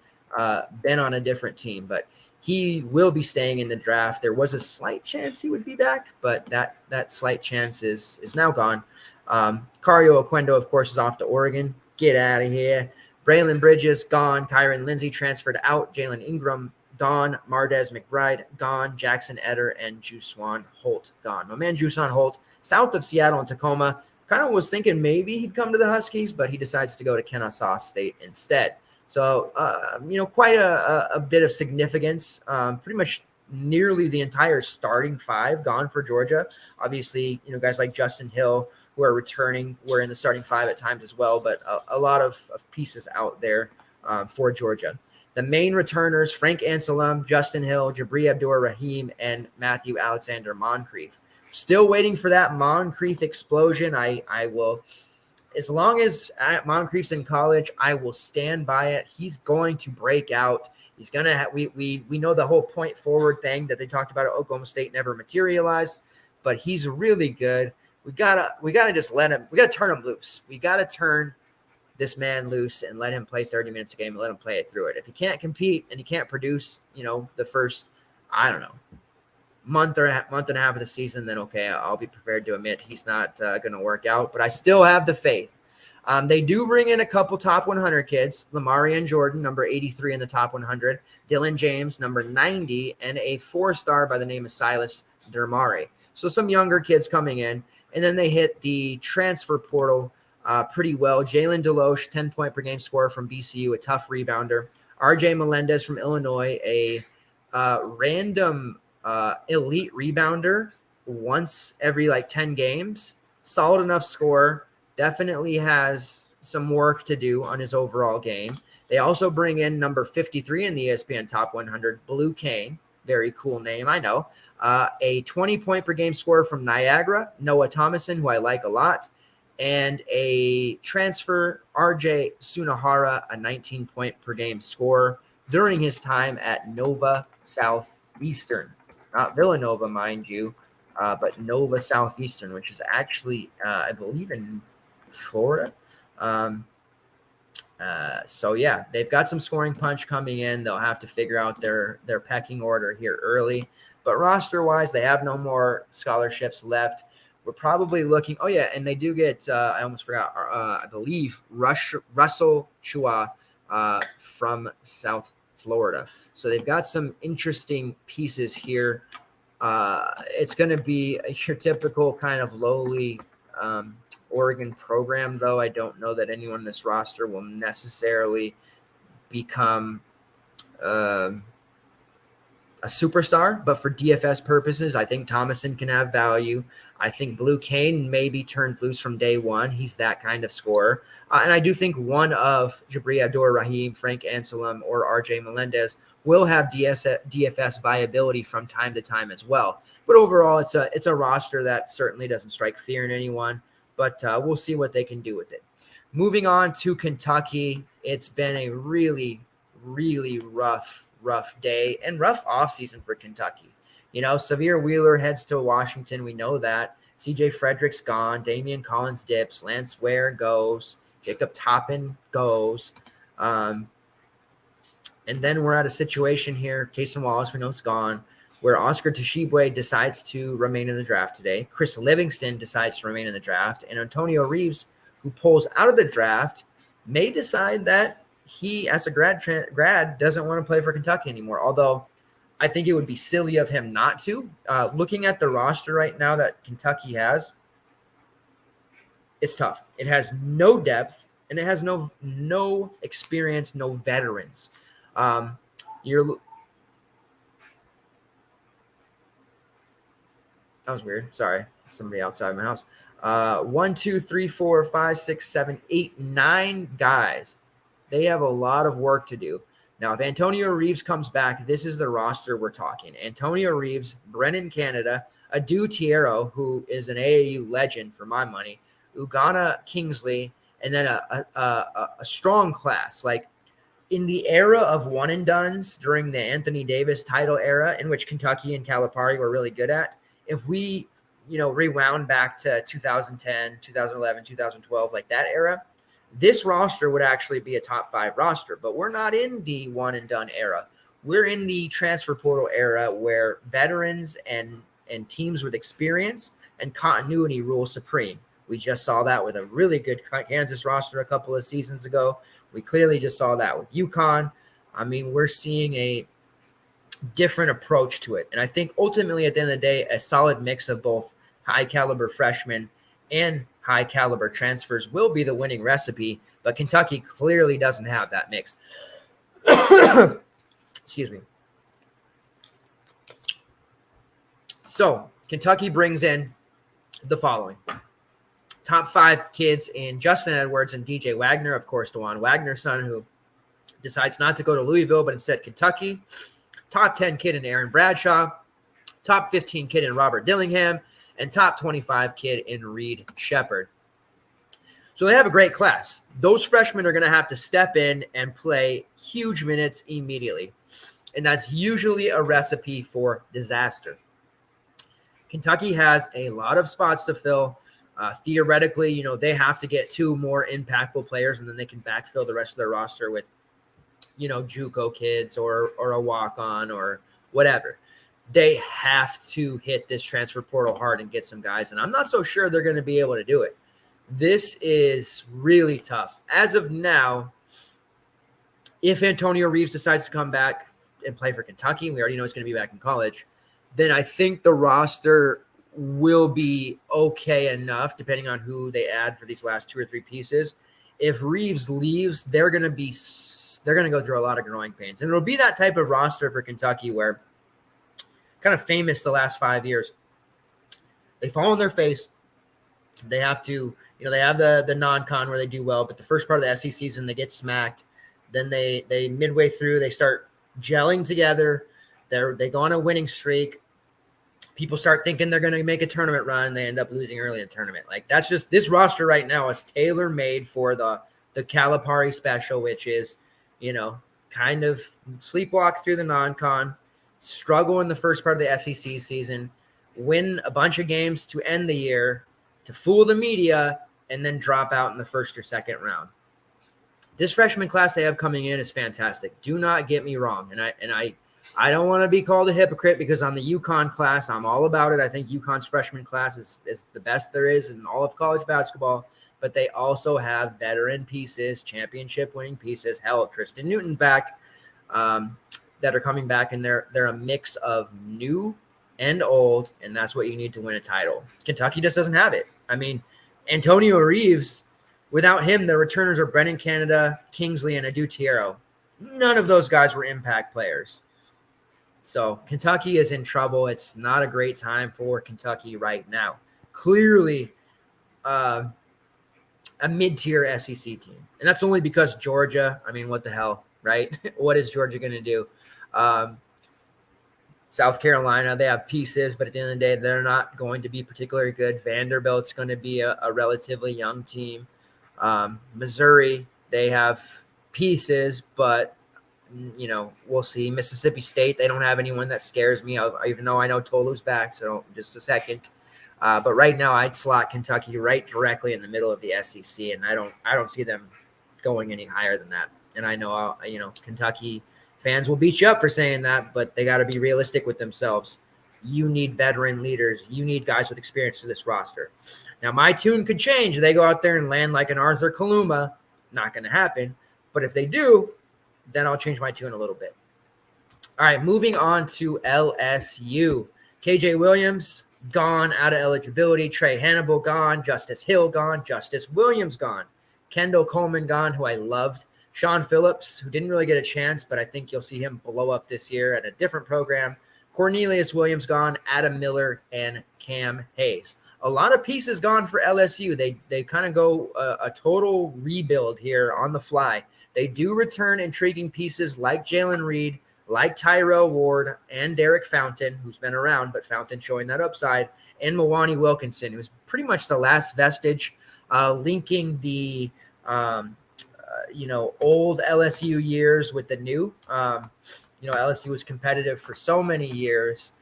been on a different team, but he will be staying in the draft. There was a slight chance he would be back, but that slight chance is now gone. Cario Oquendo, of course, is off to Oregon. Get out of here. Braylon Bridges, gone. Kyron Lindsey transferred out. Jalen Ingram, gone. Mardez McBride, gone. Jackson Eder and Juswan Holt, gone. My man Juswan Holt, south of Seattle and Tacoma, kind of was thinking maybe he'd come to the Huskies, but he decides to go to Kennesaw State instead. So, quite a bit of significance. Pretty much nearly the entire starting 5 gone for Georgia. Obviously, guys like Justin Hill, who are returning, were in the starting 5 at times as well, but a lot of pieces out there for Georgia. The main returners, Frank Anselm, Justin Hill, Jabri Abdur-Rahim, and Matthew Alexander Moncrief. Still waiting for that Moncrief explosion. I will, as long as Moncrief's in college, I will stand by it. He's going to break out. He's going to have, we know the whole point forward thing that they talked about at Oklahoma State never materialized, but he's really good. We gotta just let him, we gotta turn him loose. We gotta turn this man loose and let him play 30 minutes a game and let him play it through it. If he can't compete and he can't produce, the first, month and a half of the season, then okay, I'll be prepared to admit he's not going to work out, but I still have the faith. They do bring in a couple top 100 kids, Lamarian Jordan, number 83 in the top 100, Dylan James, number 90, and a 4-star by the name of Silas Dermari. So some younger kids coming in, and then they hit the transfer portal pretty well. Jalen Deloche, 10-point per game scorer from BCU, a tough rebounder. RJ Melendez from Illinois, a random elite rebounder once every 10 games. Solid enough scorer. Definitely has some work to do on his overall game. They also bring in number 53 in the ESPN Top 100, Blue Kane. Very cool name, I know. A 20-point per game scorer from Niagara, Noah Thomason, who I like a lot. And a transfer, RJ Sunahara, a 19-point per game scorer during his time at Nova Southeastern. Not Villanova, mind you, but Nova Southeastern, which is actually, I believe, in Florida. So yeah, they've got some scoring punch coming in. They'll have to figure out their pecking order here early. But roster wise, they have no more scholarships left. We're probably looking. Oh yeah, and they do get. I almost forgot. I believe Russell Chua from South Florida. So they've got some interesting pieces here. It's going to be your typical kind of lowly Oregon program, though. I don't know that anyone in this roster will necessarily become a superstar, but for DFS purposes, I think Thomason can have value. I think Blue Kane may be turned loose from day one. He's that kind of scorer. And I do think one of Jabri Abdur-Rahim, Frank Anselm, or RJ Melendez will have DFS viability from time to time as well. But overall, it's a roster that certainly doesn't strike fear in anyone, but we'll see what they can do with it. Moving on to Kentucky, it's been a really, really rough day and rough offseason for Kentucky. You know, Severe Wheeler heads to Washington. We know that. CJ Frederick's gone. Damian Collins dips. Lance Ware goes. Jacob Toppin goes. And then we're at a situation here. Cason Wallace, we know it's gone, where Oscar Tshiebwe decides to remain in the draft today. Chris Livingston decides to remain in the draft. And Antonio Reeves, who pulls out of the draft, may decide that he, as a grad, doesn't want to play for Kentucky anymore, although I think it would be silly of him not to. Looking at the roster right now that Kentucky has, it's tough. It has no depth, and it has no experience, no veterans. That was weird. Sorry. Somebody outside my house. 1, 2, 3, 4, 5, 6, 7, 8, 9 guys. They have a lot of work to do. Now, if Antonio Reeves comes back, this is the roster we're talking. Antonio Reeves, Brennan Canada, Adu Tiero, who is an AAU legend for my money, Ugana Kingsley, and then a strong class. Like in the era of one-and-dones during the Anthony Davis title era, in which Kentucky and Calipari were really good at, if we, rewound back to 2010, 2011, 2012, like that era, this roster would actually be a top 5 roster, but we're not in the one and done era. We're in the transfer portal era where veterans and teams with experience and continuity rule supreme. We just saw that with a really good Kansas roster a couple of seasons ago. We clearly just saw that with UConn. I mean, we're seeing a different approach to it. And I think ultimately at the end of the day, a solid mix of both high caliber freshmen and high caliber transfers will be the winning recipe, but Kentucky clearly doesn't have that mix. Excuse me. So Kentucky brings in the following. Top 5 kids in Justin Edwards and DJ Wagner, of course, DeJuan Wagner's son, who decides not to go to Louisville, but instead Kentucky. Top 10 kid in Aaron Bradshaw. Top 15 kid in Robert Dillingham. And top 25 kid in Reed Shepard. So they have a great class. Those freshmen are going to have to step in and play huge minutes immediately. And that's usually a recipe for disaster. Kentucky has a lot of spots to fill. Theoretically, they have to get 2 more impactful players, and then they can backfill the rest of their roster with, JUCO kids or a walk-on or whatever. They have to hit this transfer portal hard and get some guys, and I'm not so sure they're going to be able to do it. This is really tough. As of now, if Antonio Reeves decides to come back and play for Kentucky, we already know he's going to be back in college, then I think the roster will be okay enough, depending on who they add for these last 2 or 3 pieces. If Reeves leaves, they're going to go through a lot of growing pains. And it'll be that type of roster for Kentucky where, kind of famous the last 5 years, they fall on their face. They have to, they have the non-con where they do well, but the first part of the SEC season, they get smacked. Then they midway through, they start gelling together. They go on a winning streak. People start thinking they're going to make a tournament run. They end up losing early in the tournament. Like, that's just, this roster right now is tailor-made for the Calipari special, which is, kind of sleepwalk through the non-con, struggle in the first part of the SEC season, win a bunch of games to end the year, to fool the media, and then drop out in the first or second round. This freshman class they have coming in is fantastic. Do not get me wrong. And I don't want to be called a hypocrite because on the UConn class, I'm all about it. I think UConn's freshman class is the best there is in all of college basketball. But they also have veteran pieces, championship winning pieces. Hell, Tristan Newton back that are coming back, and they're a mix of new and old, and that's what you need to win a title. Kentucky just doesn't have it. I mean, Antonio Reeves, without him, the returners are Brennan Canada, Kingsley, and Adutiero. None of those guys were impact players. So Kentucky is in trouble. It's not a great time for Kentucky right now. Clearly a mid-tier SEC team. And that's only because Georgia, I mean, what the hell, right? What is Georgia going to do? South Carolina, they have pieces, but at the end of the day, they're not going to be particularly good. Vanderbilt's going to be a relatively young team. Missouri, they have pieces, but, we'll see. Mississippi State, they don't have anyone that scares me, even though I know Tolu's back, so just a second. But right now, I'd slot Kentucky right directly in the middle of the SEC, and I don't see them going any higher than that. And I know, Kentucky fans will beat you up for saying that, but they got to be realistic with themselves. You need veteran leaders. You need guys with experience to this roster. Now, my tune could change. They go out there and land like an Arthur Kaluma. Not going to happen. But if they do, then I'll change my tune a little bit. All right, moving on to LSU. KJ Williams, gone, out of eligibility. Trey Hannibal, gone. Justice Hill, gone. Justice Williams, gone. Kendall Coleman, gone, who I loved. Sean Phillips, who didn't really get a chance, but I think you'll see him blow up this year at a different program. Cornelius Williams, gone. Adam Miller, and Cam Hayes. A lot of pieces gone for LSU. They kind of go a total rebuild here on the fly. They do return intriguing pieces like Jalen Reed, like Tyrell Ward, and Derek Fountain, who's been around, but Fountain showing that upside, and Mwani Wilkinson, who's pretty much the last vestige linking the old LSU years with the new. LSU was competitive for so many years,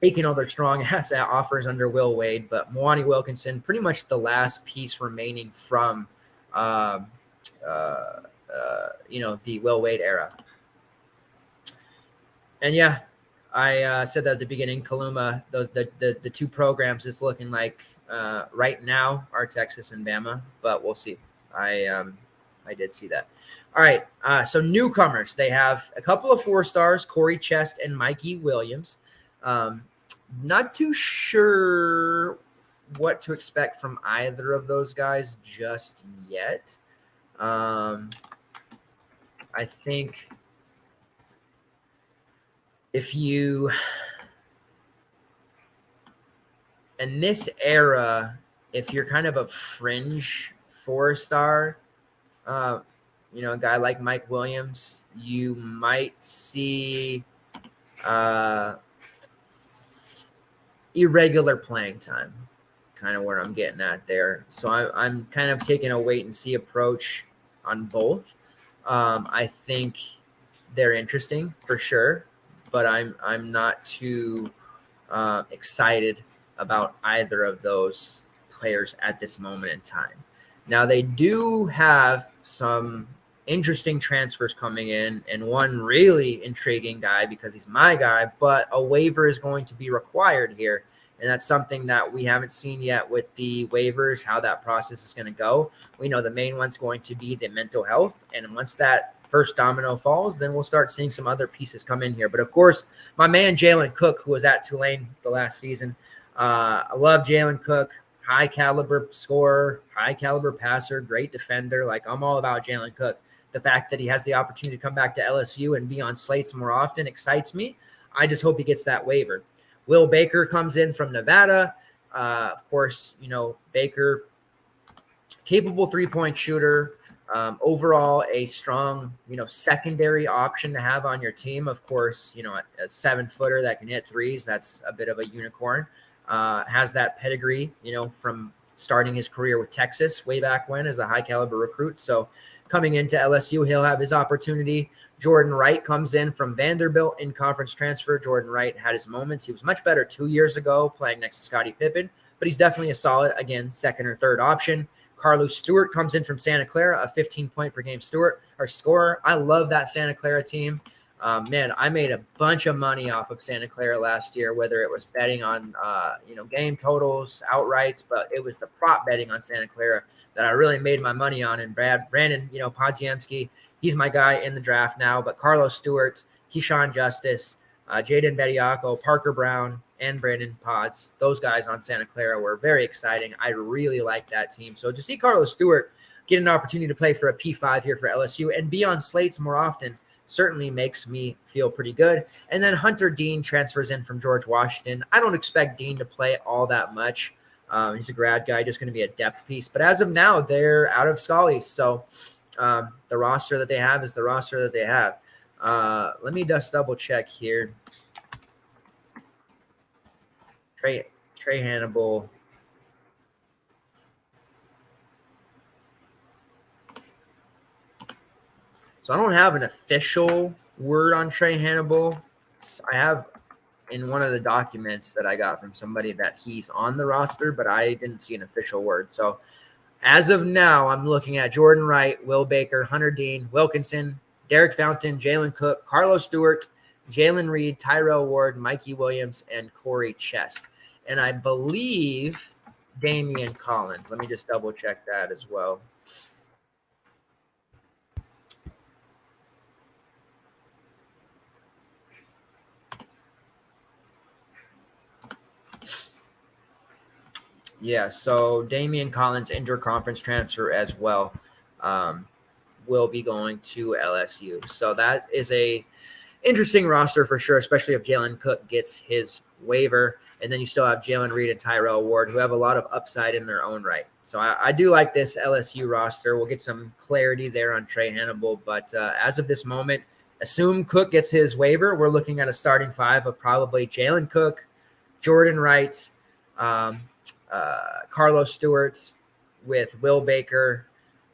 taking all their strong ass offers under Will Wade, but Mwani Wilkinson, pretty much the last piece remaining from the Will Wade era. And yeah, I said that at the beginning. Kaluma, the two programs is looking like right now are Texas and Bama, but we'll see. I did see that. All right, so newcomers. They have a couple of 4-stars, Corey Chest and Mikey Williams. Not too sure what to expect from either of those guys just yet. I think if you in this era, if you're kind of a fringe 4-star, a guy like Mike Williams, you might see irregular playing time, kind of where I'm getting at there. So I'm kind of taking a wait and see approach on both. I think they're interesting for sure, but I'm not too excited about either of those players at this moment in time. Now, they do have some interesting transfers coming in, and one really intriguing guy because he's my guy, but a waiver is going to be required here. And that's something that we haven't seen yet with the waivers, how that process is going to go. We know the main one's going to be the mental health. And once that first domino falls, then we'll start seeing some other pieces come in here. But of course, my man Jalen Cook, who was at Tulane the last season, I love Jalen Cook. High caliber scorer, high caliber passer, great defender. Like, I'm all about Jalen Cook. The fact that he has the opportunity to come back to LSU and be on slates more often excites me. I just hope he gets that waiver. Will Baker comes in from Nevada. Of course, Baker, capable three-point shooter. Overall, a strong, secondary option to have on your team. Of course, a 7-footer that can hit threes. That's a bit of a unicorn. Has that pedigree, from starting his career with Texas way back when as a high caliber recruit. So coming into LSU, he'll have his opportunity. Jordan Wright comes in from Vanderbilt in conference transfer. Jordan Wright had his moments. He was much better 2 years ago playing next to Scottie Pippen, but he's definitely a solid, again, second or third option. Carlos Stewart comes in from Santa Clara, a 15-point per game scorer. I love that Santa Clara team. Man, I made a bunch of money off of Santa Clara last year, whether it was betting on, game totals, outrights, but it was the prop betting on Santa Clara that I really made my money on. And Brandon, Podziemski, he's my guy in the draft now, but Carlos Stewart, Keyshawn Justice, Jaden Bediako, Parker Brown, and Brandon Pods, those guys on Santa Clara were very exciting. I really like that team. So to see Carlos Stewart get an opportunity to play for a P5 here for LSU and be on slates more often certainly makes me feel pretty good. And then Hunter Dean transfers in from George Washington. I don't expect Dean to play all that much. He's a grad guy, just going to be a depth piece. But as of now, they're out of Scully. So the roster that they have is the roster that they have. Let me just double check here. Trey Hannibal. So I don't have an official word on Trey Hannibal. I have in one of the documents that I got from somebody that he's on the roster, but I didn't see an official word. So as of now, I'm looking at Jordan Wright, Will Baker, Hunter Dean, Wilkinson, Derek Fountain, Jalen Cook, Carlos Stewart, Jalen Reed, Tyrell Ward, Mikey Williams, and Corey Chest. And I believe Damian Collins. Let me just double check that as well. Yeah, so Damian Collins, interconference transfer as well, will be going to LSU. So that is a interesting roster for sure, especially if Jalen Cook gets his waiver. And then you still have Jalen Reed and Tyrell Ward, who have a lot of upside in their own right. So I do like this LSU roster. We'll get some clarity there on Trey Hannibal. But as of this moment, assume Cook gets his waiver. We're looking at a starting five of probably Jalen Cook, Jordan Wright, Carlos Stewart with Will Baker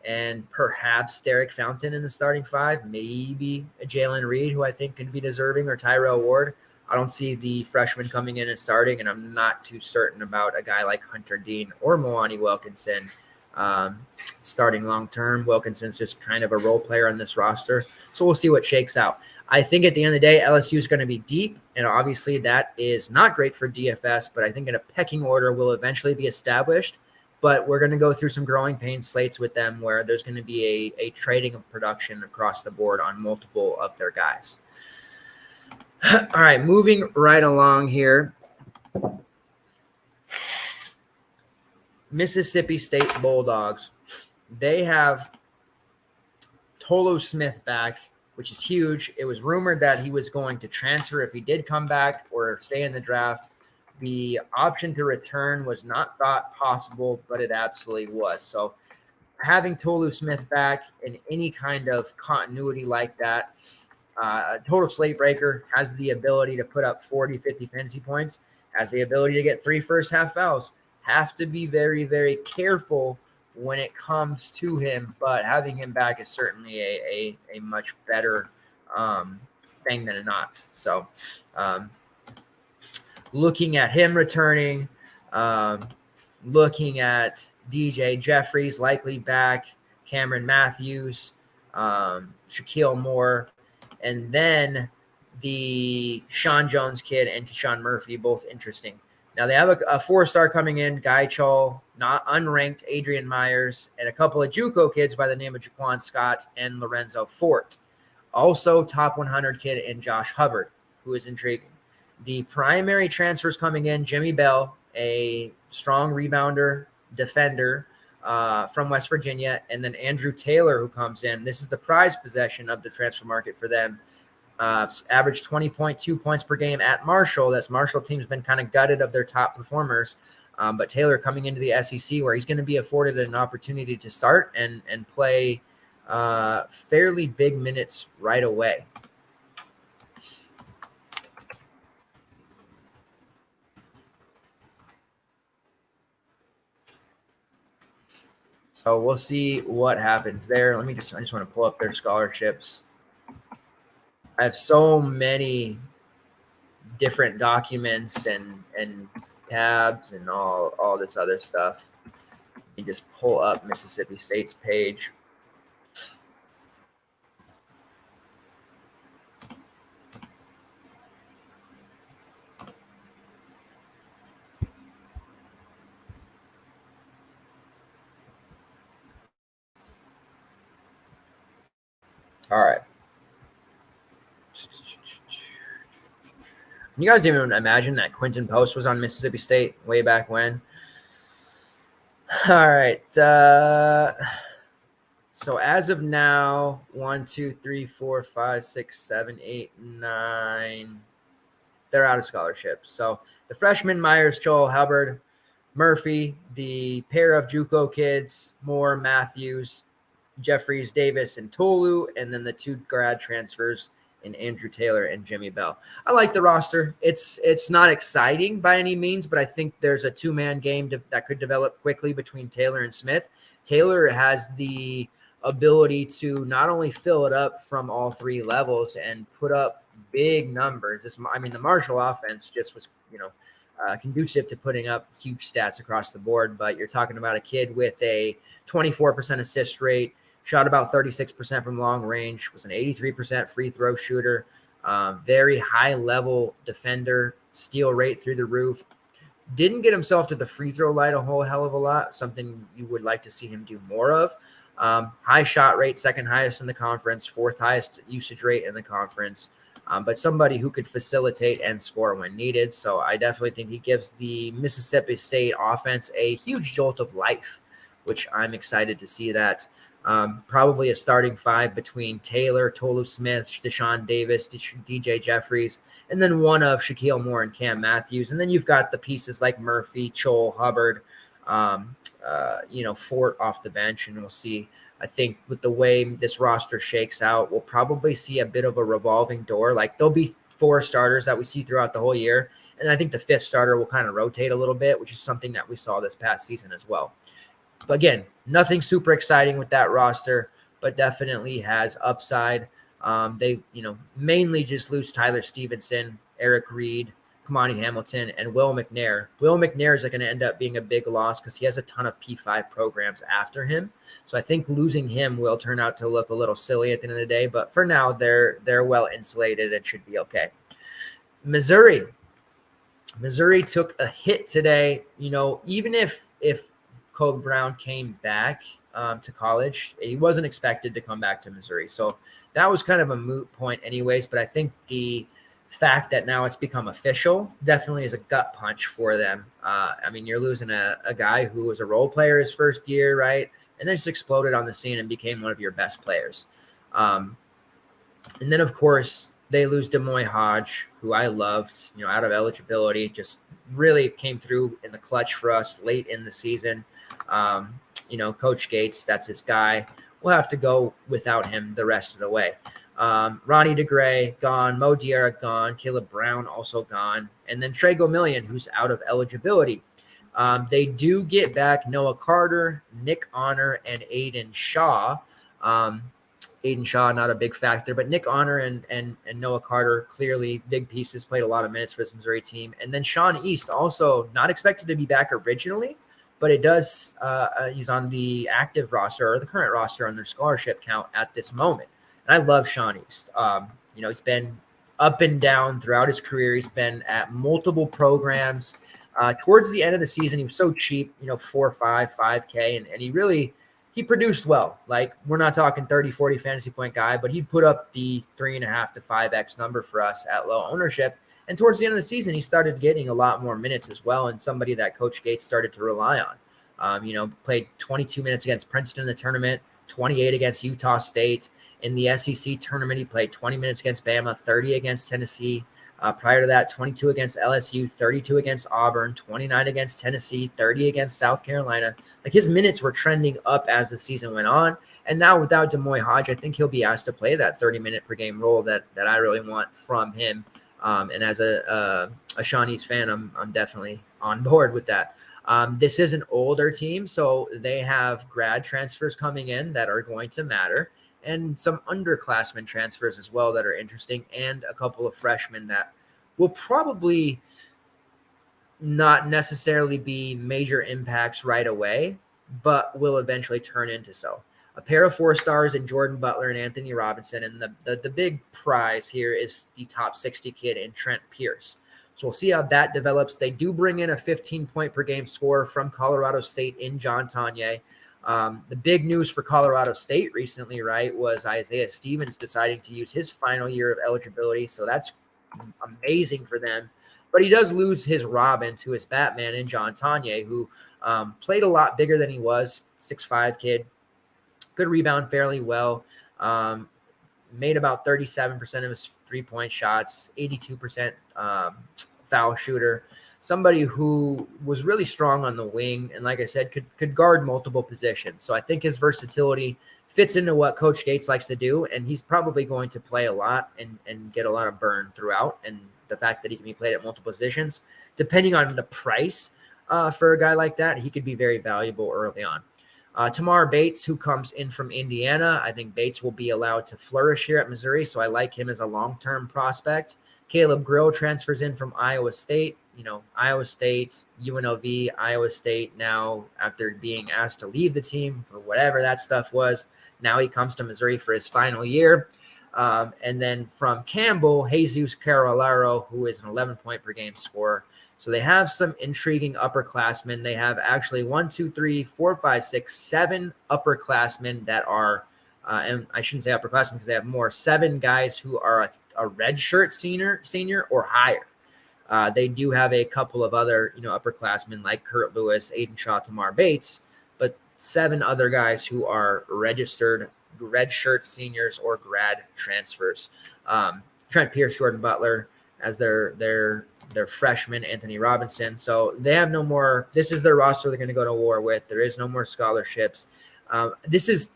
and perhaps Derek Fountain in the starting five, maybe a Jalen Reed, who I think can be deserving, or Tyrell Ward. I don't see the freshman coming in and starting, and I'm not too certain about a guy like Hunter Dean or Milani Wilkinson starting long-term. Wilkinson's just kind of a role player on this roster, so we'll see what shakes out. I think at the end of the day, LSU is going to be deep, and obviously that is not great for DFS, but I think in a pecking order will eventually be established. But we're going to go through some growing pain slates with them where there's going to be a trading of production across the board on multiple of their guys. All right, moving right along here. Mississippi State Bulldogs. They have Tolu Smith back, which is huge. It was rumored that he was going to transfer if he did come back or stay in the draft. The option to return was not thought possible, but it absolutely was. So having Tolu Smith back in any kind of continuity like that, a total slate breaker, has the ability to put up 40, 50 fantasy points, has the ability to get 3 first-half fouls. Have to be very, very careful when it comes to him, but having him back is certainly a much better thing than not. So looking at him returning, looking at DJ Jeffries likely back, Cameron Matthews, Shaquille Moore, and then the Sean Jones kid and Keyshawn Murphy, both interesting. Now they have a 4-star coming in, Guy Chol, not unranked, Adrian Myers, and a couple of JUCO kids by the name of Jaquan Scott and Lorenzo Fort. Also, top 100 kid in Josh Hubbard, who is intriguing. The primary transfers coming in, Jimmy Bell, a strong rebounder, defender from West Virginia, and then Andrew Taylor, who comes in. This is the prize possession of the transfer market for them. Averaged 20.2 points per game at Marshall. That's Marshall team's been kind of gutted of their top performers. But Taylor coming into the SEC where he's going to be afforded an opportunity to start and play fairly big minutes right away. So we'll see what happens there. I just want to pull up their scholarships. I have so many different documents and tabs and all this other stuff. You just pull up Mississippi State's page. All right. Can you guys even imagine that Quinton Post was on Mississippi State way back when? All right. So as of now, 1, 2, 3, 4, 5, 6, 7, 8, 9. They're out of scholarships. So the freshman, Myers, Joel, Hubbard, Murphy, the pair of JUCO kids, Moore, Matthews, Jeffries, Davis, and Tolu, and then the 2 grad transfers in Andrew Taylor and Jimmy Bell. I like the roster. It's not exciting by any means, but I think there's a 2-man game that could develop quickly between Taylor and Smith. Taylor has the ability to not only fill it up from all 3 levels and put up big numbers. The Marshall offense just was, conducive to putting up huge stats across the board, but you're talking about a kid with a 24% assist rate, shot about 36% from long range, was an 83% free throw shooter, very high level defender, steal rate through the roof. Didn't get himself to the free throw line a whole hell of a lot, something you would like to see him do more of. High shot rate, second highest in the conference, 4th highest usage rate in the conference, but somebody who could facilitate and score when needed. So I definitely think he gives the Mississippi State offense a huge jolt of life, which I'm excited to see that. Probably a starting 5 between Taylor, Tolu Smith, Deshaun Davis, DJ Jeffries, and then one of Shaquille Moore and Cam Matthews. And then you've got the pieces like Murphy, Chol, Hubbard, Fort off the bench. And we'll see, I think with the way this roster shakes out, we'll probably see a bit of a revolving door. Like there'll be 4 starters that we see throughout the whole year. And I think the 5th starter will kind of rotate a little bit, which is something that we saw this past season as well. But again, nothing super exciting with that roster, but definitely has upside. They, mainly just lose Tyler Stevenson, Eric Reed, Kamani Hamilton, and Will McNair. Will McNair is going to end up being a big loss because he has a ton of P5 programs after him. So I think losing him will turn out to look a little silly at the end of the day. But for now, they're well insulated and should be okay. Missouri took a hit today. Even if Kobe Brown came back to college, he wasn't expected to come back to Missouri. So that was kind of a moot point anyways. But I think the fact that now it's become official definitely is a gut punch for them. You're losing a guy who was a role player his first year, right? And then just exploded on the scene and became one of your best players. And then, of course, they lose Demoy Hodge, who I loved, out of eligibility, just really came through in the clutch for us late in the season. Coach Gates, that's his guy. We'll have to go without him the rest of the way. Ronnie DeGray, gone. Mo Diarra, gone. Caleb Brown, also gone. And then Trey Gomillion, who's out of eligibility. They do get back Noah Carter, Nick Honor, and Aiden Shaw. Aiden Shaw, not a big factor, but Nick Honor and Noah Carter, clearly big pieces, played a lot of minutes for this Missouri team. And then Sean East, also not expected to be back originally, but it does, he's on the active roster or the current roster on their scholarship count at this moment. And I love Sean East. He's been up and down throughout his career. He's been at multiple programs. Towards the end of the season, he was so cheap, 4.5, 5K, and he produced well. Like, we're not talking 30, 40 fantasy point guy, but he'd put up the 3.5 to 5X number for us at low ownership. And towards the end of the season, he started getting a lot more minutes as well, and somebody that Coach Gates started to rely on. Played 22 minutes against Princeton in the tournament, 28 against Utah State. In the SEC tournament, he played 20 minutes against Bama, 30 against Tennessee. Prior to that, 22 against LSU, 32 against Auburn, 29 against Tennessee, 30 against South Carolina. Like, his minutes were trending up as the season went on. And now without Demoy Hodge, I think he'll be asked to play that 30-minute per game role that I really want from him. And as a Shawnee's fan, I'm definitely on board with that. This is an older team, so they have grad transfers coming in that are going to matter, and some underclassmen transfers as well that are interesting, and a couple of freshmen that will probably not necessarily be major impacts right away, but will eventually turn into so. A pair of 4-stars in Jordan Butler and Anthony Robinson, and the big prize here is the top 60 kid in Trent Pierce. So we'll see how that develops. They do bring in a 15-point per game scorer from Colorado State in John Tonye. The big news for Colorado State recently, right, was Isaiah Stevens deciding to use his final year of eligibility. So that's amazing for them. But he does lose his Robin to his Batman in John Tonye, who played a lot bigger than he was, 6'5" kid. Could rebound fairly well. Made about 37% of his three-point shots, 82% foul shooter. Somebody who was really strong on the wing, and like I said, could guard multiple positions. So I think his versatility fits into what Coach Gates likes to do, and he's probably going to play a lot and get a lot of burn throughout. And the fact that he can be played at multiple positions, depending on the price for a guy like that, he could be very valuable early on. Tamar Bates, who comes in from Indiana. I think Bates will be allowed to flourish here at Missouri, so I like him as a long-term prospect. Caleb Grill transfers in from Iowa State. Iowa State, UNLV, Iowa State now, after being asked to leave the team for whatever that stuff was, now he comes to Missouri for his final year. And then from Campbell, Jesus Carolaro, who is an 11-point per game scorer. So they have some intriguing upperclassmen. They have actually 7 upperclassmen that are, and I shouldn't say upperclassmen because they have more, 7 guys who are a redshirt senior or higher. They do have a couple of other, upperclassmen like Kurt Lewis, Aiden Shaw, Tamar Bates, but 7 other guys who are registered redshirt seniors or grad transfers. Trent Pierce, Jordan Butler as their freshman, Anthony Robinson. So they have no more. This is their roster they're going to go to war with. There is no more scholarships. This is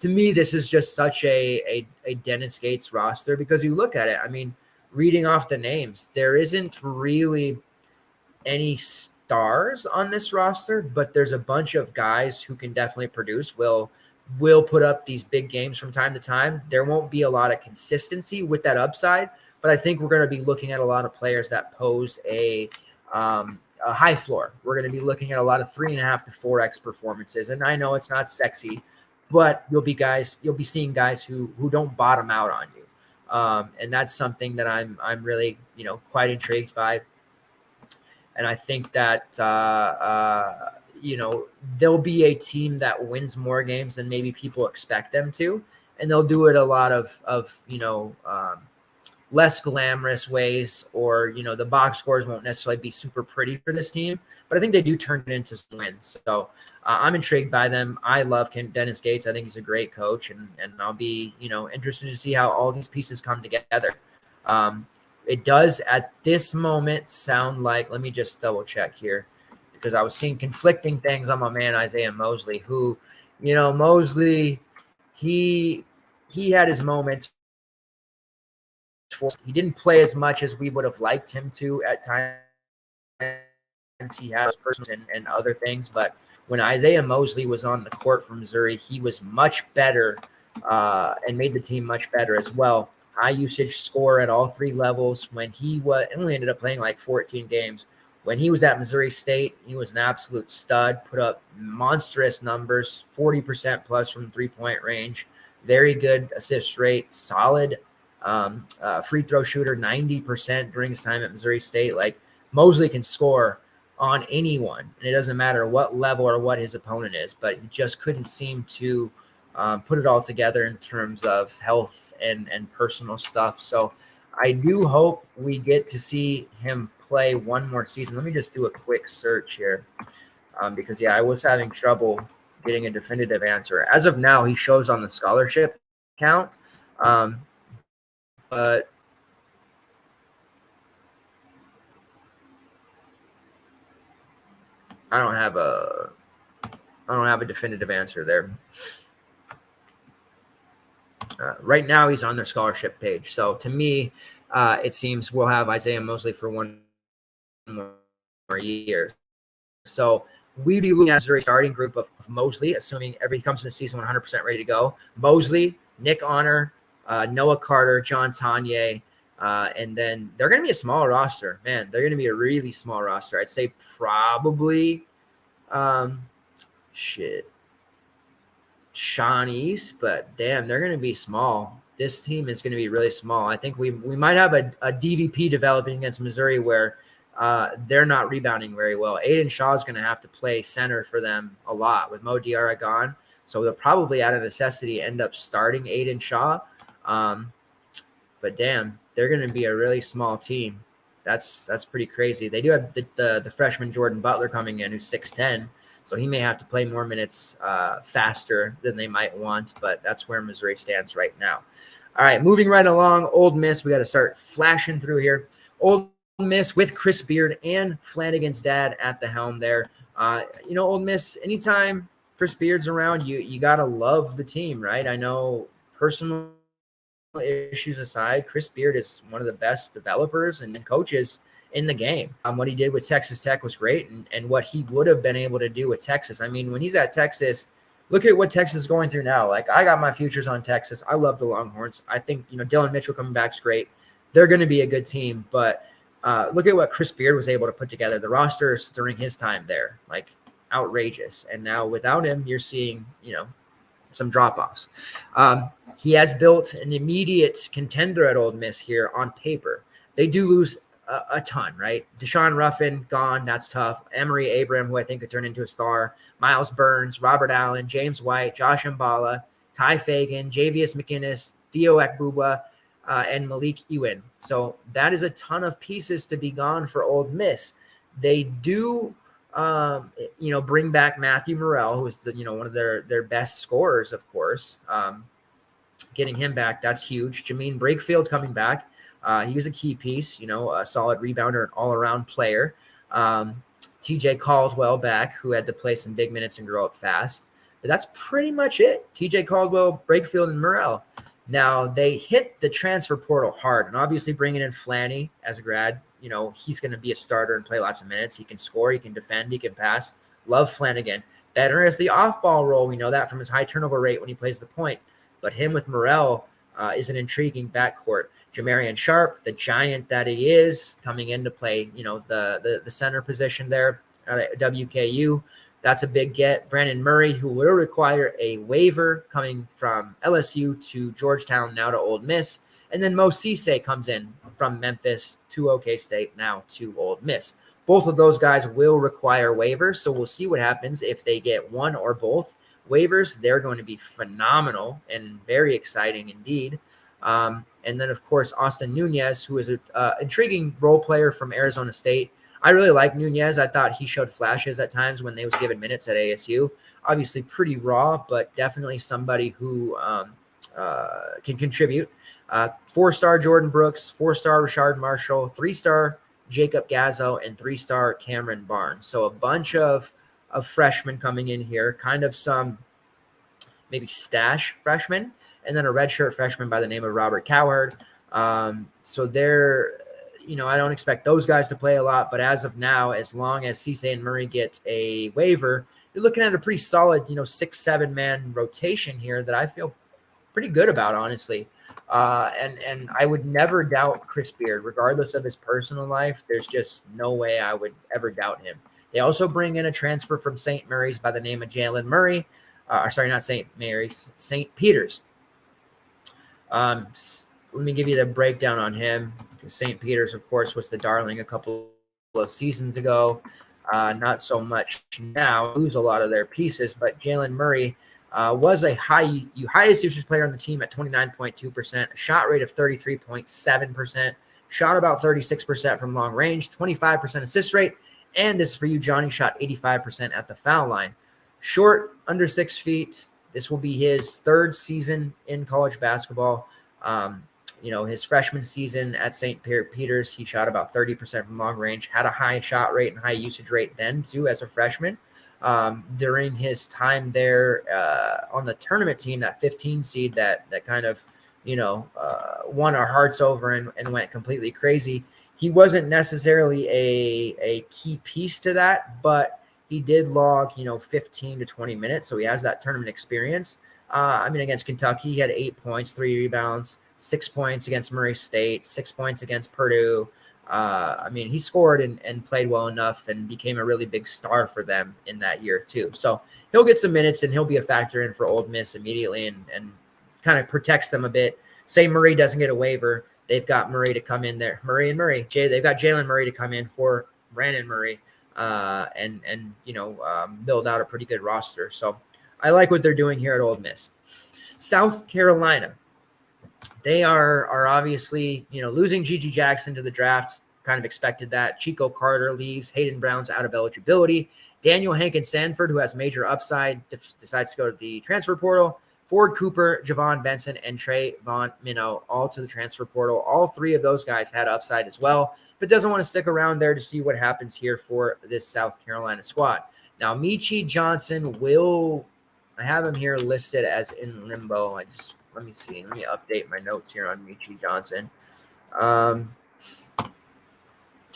just such a Dennis Gates roster because you look at it. I mean, reading off the names, there isn't really any stars on this roster, but there's a bunch of guys who can definitely produce. Will put up these big games from time to time. There won't be a lot of consistency with that upside, but I think we're going to be looking at a lot of players that pose a high floor. We're going to be looking at a lot of 3.5 to 4X performances. And I know it's not sexy, but you'll be seeing guys who don't bottom out on you. And that's something that I'm really, quite intrigued by. And I think that, there'll be a team that wins more games than maybe people expect them to. And they'll do it a lot of less glamorous ways, or, the box scores won't necessarily be super pretty for this team, but I think they do turn it into some wins. So I'm intrigued by them. I love Dennis Gates. I think he's a great coach, and I'll be, interested to see how all these pieces come together. It does at this moment sound like, let me just double check here, because I was seeing conflicting things on my man, Isaiah Mosley, who, Mosley, he had his moments. He didn't play as much as we would have liked him to at times. He has personal and other things, but when Isaiah Mosley was on the court for Missouri, he was much better and made the team much better as well. High usage score at all 3 levels. When he only ended up playing like 14 games. When he was at Missouri State, he was an absolute stud, put up monstrous numbers, 40% plus from 3-point range, very good assist rate, solid free throw shooter, 90% during his time at Missouri State. Like, Mosley can score on anyone, and it doesn't matter what level or what his opponent is, but he just couldn't seem to put it all together in terms of health and personal stuff. So I do hope we get to see him play one more season. Let me just do a quick search here because, yeah, I was having trouble getting a definitive answer. As of now, he shows on the scholarship count, but I don't have a definitive answer there. Right now, he's on their scholarship page. So to me, it seems we'll have Isaiah Mosley for one more year. So we'd be looking at Missouri starting group of Mosley, assuming everybody comes in the season 100% ready to go. Mosley, Nick Honor, Noah Carter, John Tanye, and then they're going to be a small roster. Man, they're going to be a really small roster. I'd say probably Sean East, but damn, they're going to be small. This team is going to be really small. I think we might have a DVP developing against Missouri where they're not rebounding very well. Aiden Shaw is going to have to play center for them a lot with Mo Diarra gone. So they'll probably, out of necessity, end up starting Aiden Shaw. But damn, they're going to be a really small team. That's pretty crazy. They do have the freshman Jordan Butler coming in, who's 6'10", so he may have to play more minutes faster than they might want, but that's where Missouri stands right now. All right, moving right along, Ole Miss. We got to start flashing through here. Ole Miss with Chris Beard and Flanagan's dad at the helm there. Ole Miss, anytime Chris Beard's around, you got to love the team, right? I know personal issues aside, Chris Beard is one of the best developers and coaches in the game. What he did with Texas Tech was great, and what he would have been able to do with Texas. I mean, when he's at Texas, look at what Texas is going through now. Like, I got my futures on Texas. I love the Longhorns. I think, Dylan Mitchell coming back is great. They're going to be a good team, but look at what Chris Beard was able to put together. The rosters during his time there, like, outrageous. And now without him, you're seeing, some drop-offs. He has built an immediate contender at Ole Miss here on paper. They do lose a ton, right? Deshaun Ruffin gone. That's tough. Emory Abram, who I think could turn into a star. Miles Burns, Robert Allen, James White, Josh Mbala, Ty Fagan, Javius McInnes, Theo Ekbuba, and Malik Ewan. So that is a ton of pieces to be gone for Ole Miss. They do bring back Matthew Morrell, who is one of their best scorers, of course. Getting him back, that's huge. Jamean Brakefield coming back. He was a key piece, a solid rebounder, an all-around player. TJ Caldwell back, who had to play some big minutes and grow up fast. But that's pretty much it. TJ Caldwell, Brakefield, and Morrell. Now, they hit the transfer portal hard, and obviously bringing in Flanny as a grad, he's going to be a starter and play lots of minutes. He can score, he can defend, he can pass. Love Flanagan. Better as the off-ball role. We know that from his high turnover rate when he plays the point. But him with Morrell is an intriguing backcourt. Jamarian Sharp, the giant that he is, coming in to play, the center position there at WKU. That's a big get. Brandon Murray, who will require a waiver coming from LSU to Georgetown, now to Ole Miss. And then Mo Cisse comes in from Memphis to OK State, now to Ole Miss. Both of those guys will require waivers, so we'll see what happens if they get one or both waivers. They're going to be phenomenal and very exciting indeed. And then, of course, Austin Nunez, who is an intriguing role player from Arizona State. I really like Nunez. I thought he showed flashes at times when they was given minutes at ASU. Obviously pretty raw, but definitely somebody who can contribute. 4-star Jordan Brooks, 4-star Rashard Marshall, 3-star Jacob Gazzo, and 3-star Cameron Barnes. So a bunch of freshmen coming in here, kind of some maybe stash freshmen, and then a redshirt freshman by the name of Robert Cowherd. So they're, I don't expect those guys to play a lot, but as of now, as long as Cisse and Murray get a waiver, you're looking at a pretty solid, 6-7 man rotation here that I feel pretty good about, honestly. And I would never doubt Chris Beard, regardless of his personal life. There's just no way I would ever doubt him. They also bring in a transfer from St. Mary's by the name of Jalen Murray. Sorry, not St. Mary's, St. Peter's. Let me give you the breakdown on him. St. Peter's, of course, was the darling a couple of seasons ago. Not so much now, lose a lot of their pieces, but Jalen Murray was a highest usage player on the team at 29.2%, a shot rate of 33.7%, shot about 36% from long range, 25% assist rate, and this is for you, Johnny, shot 85% at the foul line. Short, under 6 feet. This will be his third season in college basketball. His freshman season at St. Peter's, he shot about 30% from long range, had a high shot rate and high usage rate then too as a freshman. During his time there on the tournament team, that 15 seed that kind of, won our hearts over and went completely crazy. He wasn't necessarily a key piece to that, but he did log, 15 to 20 minutes. So he has that tournament experience. Against Kentucky, he had 8 points, 3 rebounds, 6 points against Murray State, 6 points against Purdue. He scored and played well enough and became a really big star for them in that year too. So he'll get some minutes and he'll be a factor in for Ole Miss immediately and kind of protects them a bit. Say Murray doesn't get a waiver, they've got Murray to come in there. They've got Jalen Murray to come in for Brandon Murray and build out a pretty good roster. So I like what they're doing here at Ole Miss. South Carolina. They are obviously, losing Gigi Jackson to the draft, kind of expected that. Chico Carter leaves. Hayden Brown's out of eligibility. Daniel Hankins Sanford, who has major upside, decides to go to the transfer portal. Ford Cooper, Javon Benson, and Trey Von Minnow, all to the transfer portal. All three of those guys had upside as well, but doesn't want to stick around there to see what happens here for this South Carolina squad. Now, Michi Johnson I have him here listed as in limbo. Let me see. Let me update my notes here on Michi Johnson.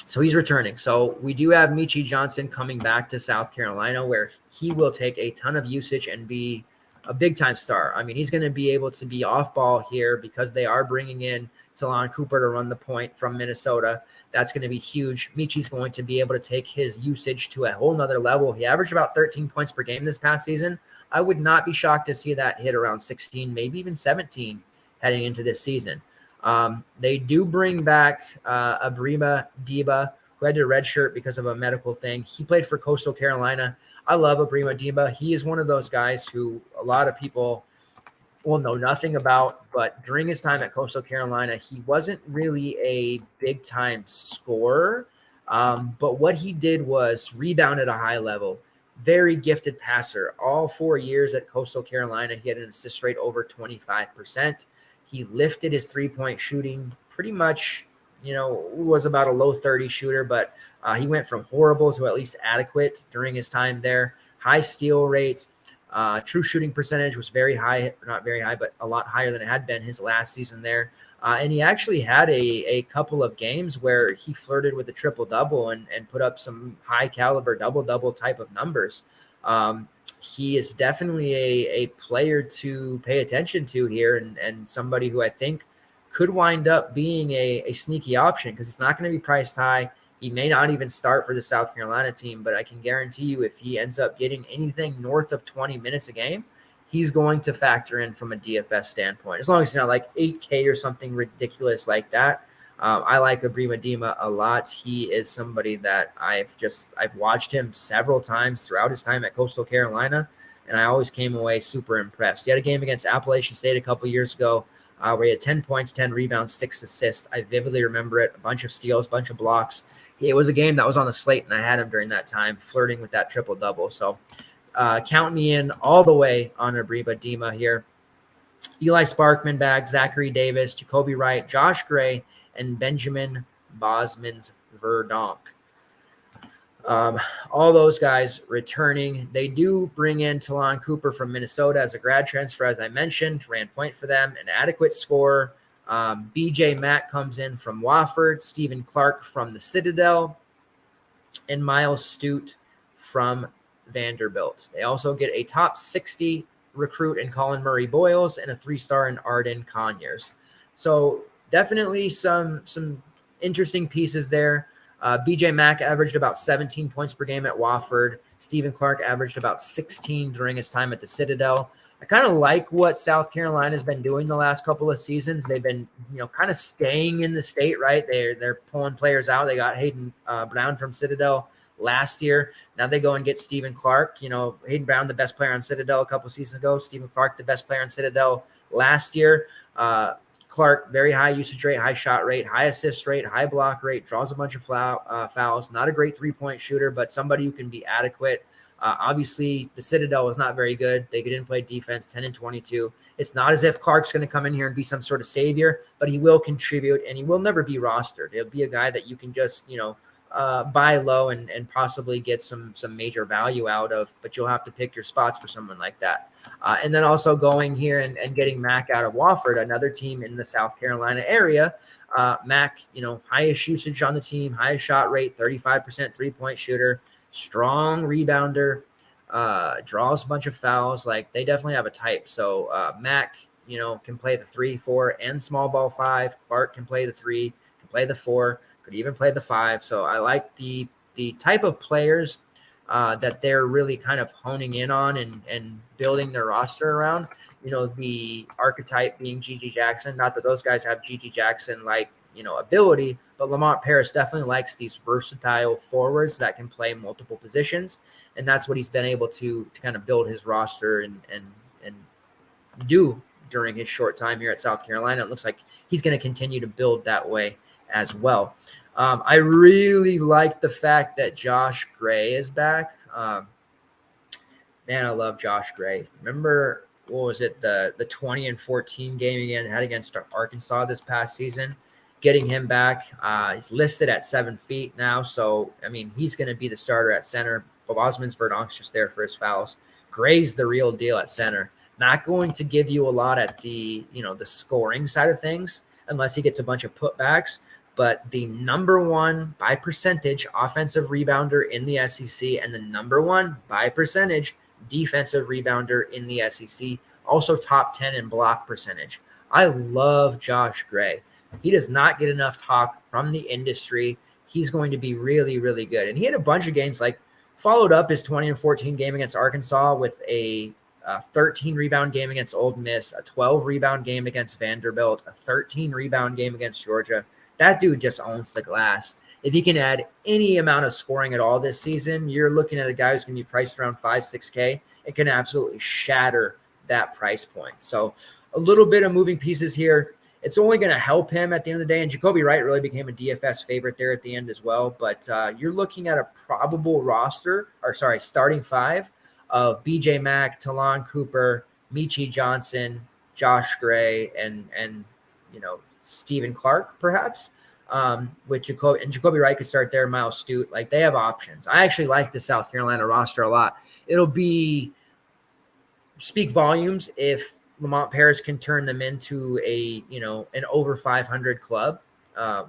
So he's returning. So we do have Michi Johnson coming back to South Carolina, where he will take a ton of usage and be a big-time star. He's going to be able to be off-ball here because they are bringing in Talon Cooper to run the point from Minnesota. That's going to be huge. Michi's going to be able to take his usage to a whole nother level. He averaged about 13 points per game this past season. I would not be shocked to see that hit around 16, maybe even 17 heading into this season. They do bring back Abrima Diba, who had to redshirt because of a medical thing. He played for Coastal Carolina. I love Abrima Diba. He is one of those guys who a lot of people will know nothing about, but during his time at Coastal Carolina, he wasn't really a big-time scorer, but what he did was rebound at a high level. Very gifted passer. All 4 years at Coastal Carolina, he had an assist rate over 25%. He lifted his three-point shooting pretty much, was about a low 30 shooter, but he went from horrible to at least adequate during his time there. High steal rates. True shooting percentage was very high, not very high, but a lot higher than it had been his last season there. And he actually had a couple of games where he flirted with a triple-double and put up some high-caliber double-double type of numbers. He is definitely a player to pay attention to here and somebody who I think could wind up being a sneaky option because it's not going to be priced high. He may not even start for the South Carolina team, but I can guarantee you if he ends up getting anything north of 20 minutes a game, he's going to factor in from a DFS standpoint, as long as it's not like 8K or something ridiculous like that. I like Abrima Dima a lot. He is somebody that I've watched him several times throughout his time at Coastal Carolina, and I always came away super impressed. He had a game against Appalachian State a couple years ago where he had 10 points, 10 rebounds, 6 assists. I vividly remember it, a bunch of steals, a bunch of blocks. It was a game that was on the slate, and I had him during that time flirting with that triple-double. So count me in all the way on Abrima Dima here. Eli Sparkman back, Zachary Davis, Jacoby Wright, Josh Gray, and Benjamin Bosmans Verdonk. All those guys returning. They do bring in Talon Cooper from Minnesota as a grad transfer, as I mentioned, ran point for them, an adequate scorer. BJ Mack comes in from Wofford, Stephen Clark from the Citadel, and Miles Stute from Vanderbilt. They also get a top 60 recruit in Colin Murray Boyles and a 3-star in Arden Conyers. So definitely some interesting pieces there. BJ Mack averaged about 17 points per game at Wofford. Stephen Clark averaged about 16 during his time at the Citadel. I kind of like what South Carolina has been doing the last couple of seasons. They've been, kind of staying in the state, right? They're pulling players out. They got Hayden Brown from Citadel last year. Now they go and get Stephen Clark. Hayden Brown, the best player on Citadel a couple seasons ago. Stephen Clark, the best player on Citadel last year. Clark, very high usage rate, high shot rate, high assist rate, high block rate, draws a bunch of fouls. Not a great three-point shooter, but somebody who can be adequate. Obviously, the Citadel was not very good. They didn't play defense, 10-22. It's not as if Clark's going to come in here and be some sort of savior, but he will contribute, and he will never be rostered. He'll be a guy that you can just, buy low and possibly get some major value out of, but you'll have to pick your spots for someone like that. And then also going here and getting Mac out of Wofford, another team in the South Carolina area. Mac, highest usage on the team, highest shot rate, 35% three-point shooter, strong rebounder, draws a bunch of fouls. Like, they definitely have a type. So Mac, can play the 3, 4, and small ball 5. Clark can play the 3, can play the 4, could even play the 5. So I like the type of players that they're really kind of honing in on and building their roster around. The archetype being Gigi Jackson. Not that those guys have Gigi Jackson ability, but Lamont Paris definitely likes these versatile forwards that can play multiple positions, and that's what he's been able to kind of build his roster and do during his short time here at South Carolina. It looks like he's going to continue to build that way as well. I really like the fact that Josh Gray is back. Man, I love Josh Gray. Remember, what was it, the 20-14 game again had against Arkansas this past season? Getting him back. He's listed at 7 feet now, so I mean, he's going to be the starter at center. But Osmond's Verdonk's just there for his fouls. Gray's the real deal at center. Not going to give you a lot at the the scoring side of things unless he gets a bunch of putbacks. But the number 1 by percentage offensive rebounder in the SEC and the number 1 by percentage defensive rebounder in the SEC, also top 10 in block percentage. I love Josh Gray. He does not get enough talk from the industry. He's going to be really, really good. And he had a bunch of games, like followed up his 20-14 game against Arkansas with a 13 rebound game against Ole Miss, a 12 rebound game against Vanderbilt, a 13 rebound game against Georgia. That dude just owns the glass. If he can add any amount of scoring at all this season, you're looking at a guy who's going to be priced around 5-6K. It can absolutely shatter that price point. So a little bit of moving pieces here. It's only going to help him at the end of the day. And Jacoby Wright really became a DFS favorite there at the end as well. But you're looking at a probable starting 5 of BJ Mack, Talon Cooper, Michi Johnson, Josh Gray, and Stephen Clark, perhaps, with Jacoby. And Jacoby Wright could start there, Miles Stute. Like, they have options. I actually like the South Carolina roster a lot. It'll speak volumes if Lamont Paris can turn them into an over 500 club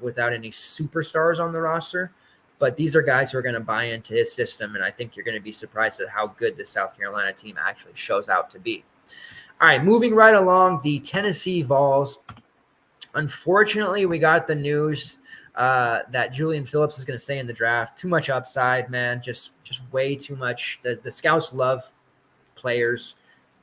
without any superstars on the roster. But these are guys who are going to buy into his system, and I think you're going to be surprised at how good the South Carolina team actually shows out to be. All right, moving right along, the Tennessee Vols. Unfortunately, we got the news that Julian Phillips is going to stay in the draft. Too much upside, man. Just way too much. The scouts love players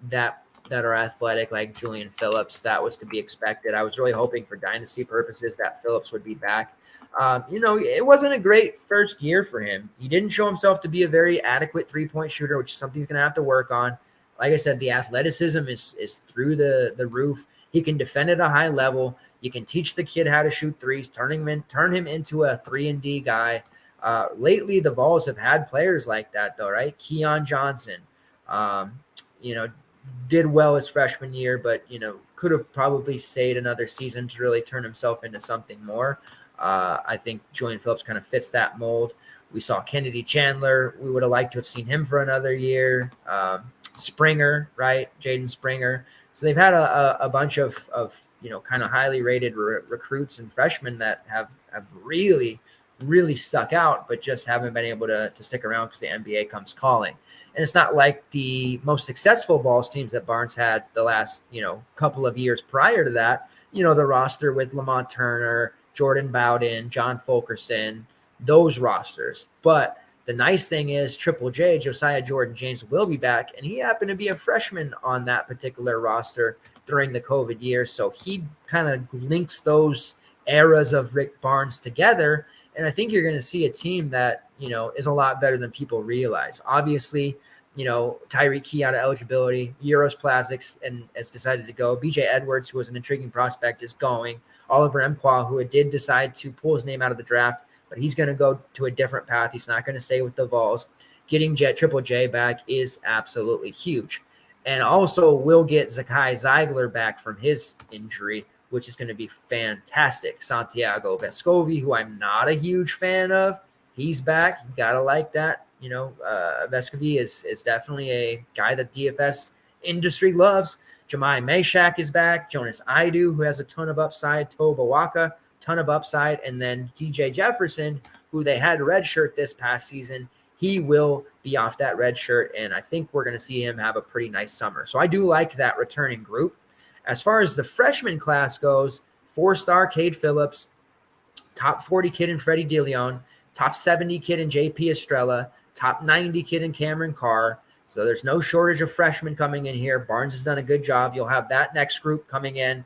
that are athletic like Julian Phillips. That was to be expected. I was really hoping for dynasty purposes that Phillips would be back. It wasn't a great first year for him. He didn't show himself to be a very adequate three-point shooter, which is something he's going to have to work on. Like I said, the athleticism is through the roof. He can defend at a high level. You can teach the kid how to shoot threes, turn him into a 3-and-D guy. Lately, the Vols have had players like that, though, right? Keon Johnson, did well his freshman year, but, could have probably stayed another season to really turn himself into something more. I think Julian Phillips kind of fits that mold. We saw Kennedy Chandler. We would have liked to have seen him for another year. Springer, right? Jaden Springer. So they've had a bunch of kind of highly rated recruits and freshmen that have really, really stuck out, but just haven't been able to stick around because the NBA comes calling. And it's not like the most successful Vols teams that Barnes had the last, couple of years prior to that. The roster with Lamont Turner, Jordan Bowden, John Fulkerson, those rosters. But the nice thing is Triple J, Josiah Jordan-James, will be back, and he happened to be a freshman on that particular roster during the COVID year. So he kind of links those eras of Rick Barnes together, and I think you're going to see a team that is a lot better than people realize. Obviously, Tyreek Key out of eligibility, Euros Plastics, and has decided to go. BJ Edwards, who was an intriguing prospect, is going. Oliver Mquah, who did decide to pull his name out of the draft, but he's going to go to a different path. He's not going to stay with the Vols. Getting Triple J back is absolutely huge. And also we'll get Zakai Ziegler back from his injury, which is going to be fantastic. Santiago Vescovi, who I'm not a huge fan of, he's back. You got to like that. Vescovi is definitely a guy that DFS industry loves. Jemai Meshack is back. Jonas Idu, who has a ton of upside. Toba Waka, ton of upside. And then DJ Jefferson, who they had redshirt this past season. He will be off that red shirt, and I think we're going to see him have a pretty nice summer. So I do like that returning group. As far as the freshman class goes, 4-star Cade Phillips, top 40 kid in Freddie DeLeon, top 70 kid in JP Estrella, top 90 kid in Cameron Carr. So there's no shortage of freshmen coming in here. Barnes has done a good job. You'll have that next group coming in.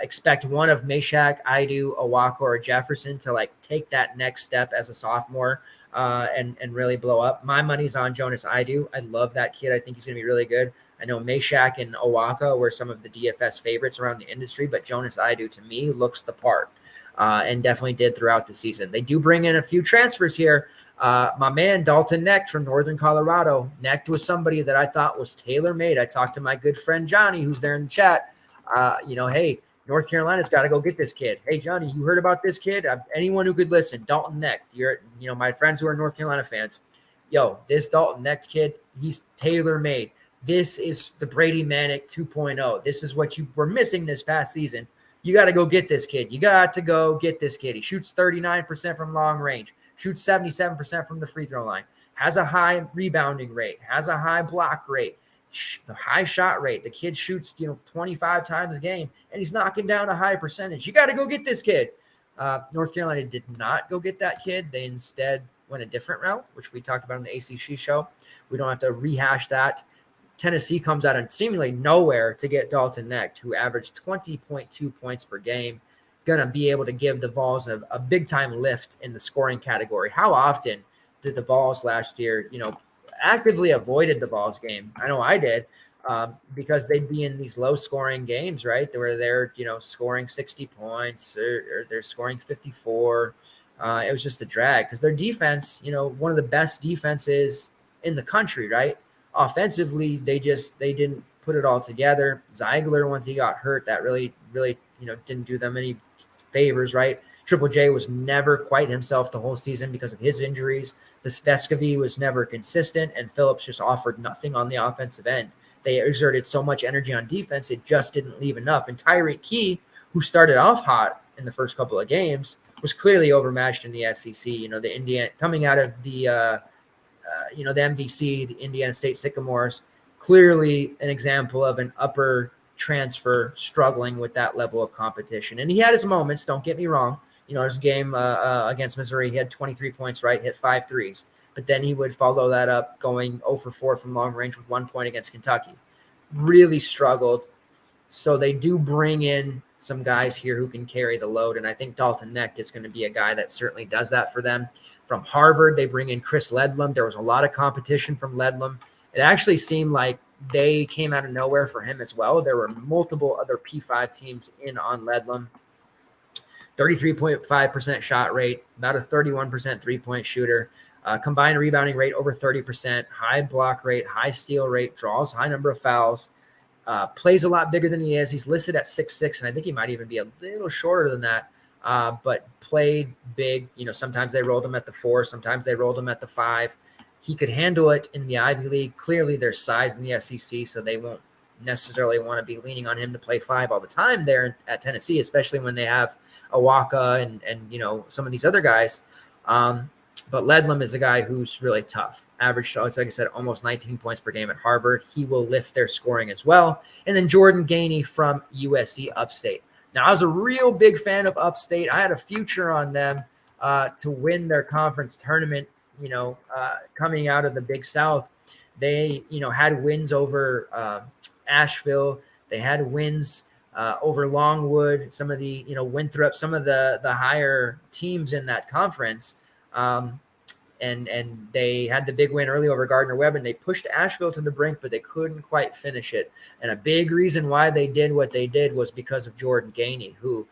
Expect one of Meshack, Idu, Owako, or Jefferson to take that next step as a sophomore. And really blow up. My money's on Jonas Idu. I love that kid. I think he's going to be really good. I know Meshack and Owaka were some of the DFS favorites around the industry, but Jonas Idu, to me, looks the part and definitely did throughout the season. They do bring in a few transfers here. My man, Dalton Knecht from Northern Colorado. Knecht was somebody that I thought was tailor-made. I talked to my good friend Johnny, who's there in the chat. Hey, North Carolina's got to go get this kid. Hey, Johnny, you heard about this kid? Anyone who could listen, Dalton Knecht. My friends who are North Carolina fans. This Dalton Knecht kid, he's tailor-made. This is the Brady Manick 2.0. This is what you were missing this past season. You got to go get this kid. You got to go get this kid. He shoots 39% from long range, shoots 77% from the free throw line, has a high rebounding rate, has a high block rate, the high shot rate. The kid shoots 25 times a game, and he's knocking down a high percentage. You got to go get this kid. North Carolina did not go get that kid. They instead went a different route, which we talked about in the ACC show. We don't have to rehash that. Tennessee comes out of seemingly nowhere to get Dalton Knecht, who averaged 20.2 points per game. Going to be able to give the Vols a big-time lift in the scoring category. How often did the Vols last year, actively avoided the Vols game? I know I did, because they'd be in these low-scoring games, right, where they're, scoring 60 points or they're scoring 54. It was just a drag because their defense, one of the best defenses in the country, right? Offensively, they didn't put it all together. Ziegler, once he got hurt, that really, didn't do them any favors, right? Triple J was never quite himself the whole season because of his injuries. This Vescovi was never consistent, and Phillips just offered nothing on the offensive end. They exerted so much energy on defense, it just didn't leave enough. And Tyreek Key, who started off hot in the first couple of games, was clearly overmatched in the SEC. The Indiana coming out of the the MVC, the Indiana State Sycamores, clearly an example of an upper transfer struggling with that level of competition. And he had his moments, don't get me wrong. His game against Missouri, he had 23 points, right, hit 5 threes. But then he would follow that up going 0 for 4 from long range with 1 point against Kentucky. Really struggled. So they do bring in some guys here who can carry the load, and I think Dalton Knecht is going to be a guy that certainly does that for them. From Harvard, they bring in Chris Ledlum. There was a lot of competition from Ledlum. It actually seemed like they came out of nowhere for him as well. There were multiple other P5 teams in on Ledlum. 33.5% shot rate, about a 31% three-point shooter, combined rebounding rate over 30%, high block rate, high steal rate, draws high number of fouls, plays a lot bigger than he is. He's listed at 6'6", and I think he might even be a little shorter than that. But played big. Sometimes they rolled him at the 4, sometimes they rolled him at the 5. He could handle it in the Ivy League. Clearly, there's size in the SEC, so they won't necessarily want to be leaning on him to play 5 all the time there at Tennessee, especially when they have Owaka and some of these other guys. But Ledlum is a guy who's really tough. Average, like I said, almost 19 points per game at Harvard. He will lift their scoring as well. And then Jordan Gainey from USC Upstate. Now, I was a real big fan of Upstate. I had a future on them to win their conference tournament, coming out of the Big South. They, had wins over Asheville. They had wins over Longwood, some of the, Winthrop, some of the higher teams in that conference. and they had the big win early over Gardner-Webb, and they pushed Asheville to the brink, but they couldn't quite finish it. And a big reason why they did what they did was because of Jordan Gainey, who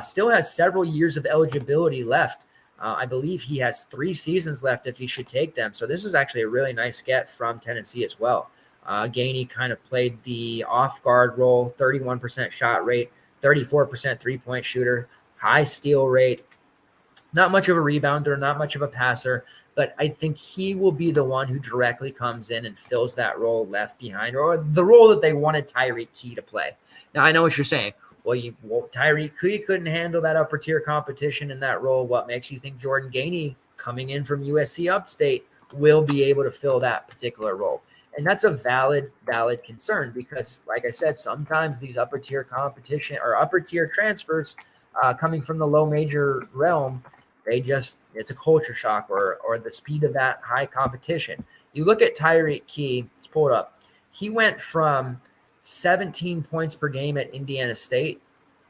still has several years of eligibility left. I believe he has 3 seasons left if he should take them. So this is actually a really nice get from Tennessee as well. Gainey kind of played the off-guard role, 31% shot rate, 34% three-point shooter, high steal rate. Not much of a rebounder, not much of a passer, but I think he will be the one who directly comes in and fills that role left behind, or the role that they wanted Tyreek Key to play. Now, I know what you're saying. Well, Tyreek Key couldn't handle that upper tier competition in that role. What makes you think Jordan Gainey, coming in from USC Upstate, will be able to fill that particular role? And that's a valid concern because, like I said, sometimes these upper tier competition or upper tier transfers coming from the low major realm, it's a culture shock or the speed of that high competition. You look at Tyreek Key, let's pull it up. He went from 17 points per game at Indiana State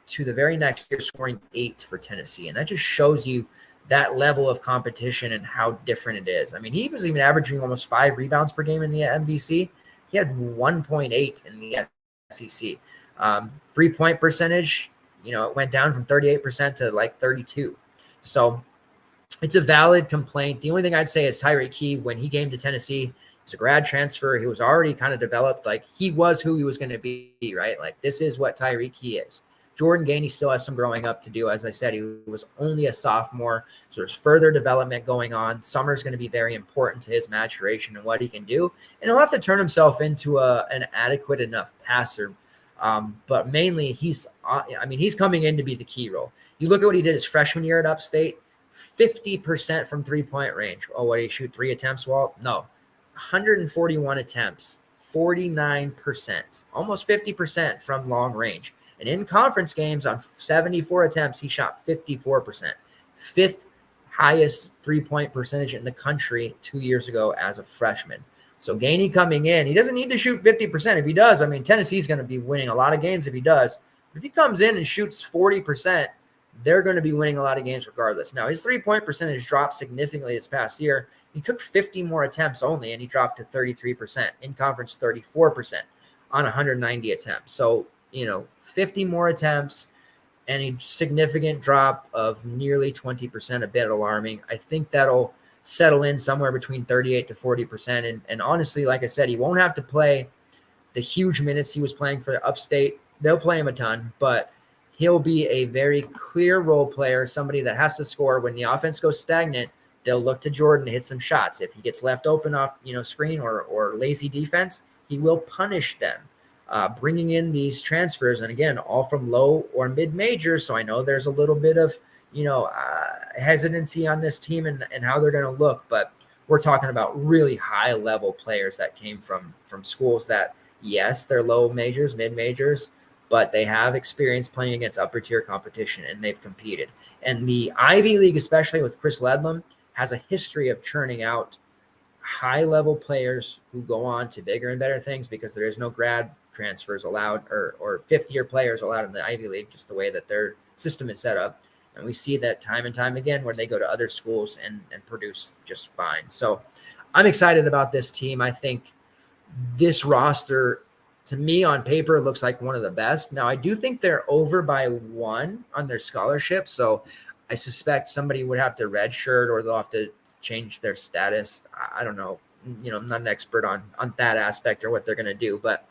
to the very next year scoring 8 for Tennessee. And that just shows you that level of competition and how different it is. I mean, he was even averaging almost 5 rebounds per game in the MVC. He had 1.8 in the SEC. 3-point percentage, it went down from 38% to like 32. So it's a valid complaint. The only thing I'd say is Tyreek Key, when he came to Tennessee, it's a grad transfer. He was already kind of developed. Like, he was who he was going to be, right? Like, this is what Tyreek Key is. Jordan Gainey still has some growing up to do. As I said, he was only a sophomore, so there's further development going on. Summer's going to be very important to his maturation and what he can do. And he'll have to turn himself into an adequate enough passer. But mainly, he's coming in to be the key role. You look at what he did his freshman year at Upstate, 50% from three-point range. Oh, what did he shoot? 3 attempts, Walt? No. 141 attempts, 49%, almost 50% from long range. And in conference games on 74 attempts, he shot 54%. 5th highest three-point percentage in the country 2 years ago as a freshman. So Gainey coming in, he doesn't need to shoot 50%. If he does, I mean, Tennessee's going to be winning a lot of games if he does. But if he comes in and shoots 40%, they're going to be winning a lot of games regardless. Now, his three-point percentage dropped significantly this past year. He took 50 more attempts only, and he dropped to 33%. In conference, 34% on 190 attempts. So, 50 more attempts and a significant drop of nearly 20%, a bit alarming. I think that'll settle in somewhere between 38 to 40%. And honestly, like I said, he won't have to play the huge minutes he was playing for Upstate. They'll play him a ton, but he'll be a very clear role player, somebody that has to score. When the offense goes stagnant, they'll look to Jordan to hit some shots. If he gets left open off, screen or lazy defense, he will punish them. Bringing in these transfers, and again, all from low or mid-majors, so I know there's a little bit of, hesitancy on this team and how they're going to look, but we're talking about really high-level players that came from schools that, yes, they're low majors, mid-majors, but they have experience playing against upper-tier competition, and they've competed. And the Ivy League, especially with Chris Ledlam, has a history of churning out high-level players who go on to bigger and better things because there is no grad transfers allowed or fifth-year players allowed in the Ivy League, just the way that their system is set up. And we see that time and time again where they go to other schools and produce just fine. So I'm excited about this team. I think this roster, to me, on paper, looks like one of the best. Now, I do think they're over by 1 on their scholarship. So I suspect somebody would have to redshirt or they'll have to change their status. I don't know. I'm not an expert on that aspect or what they're going to do. But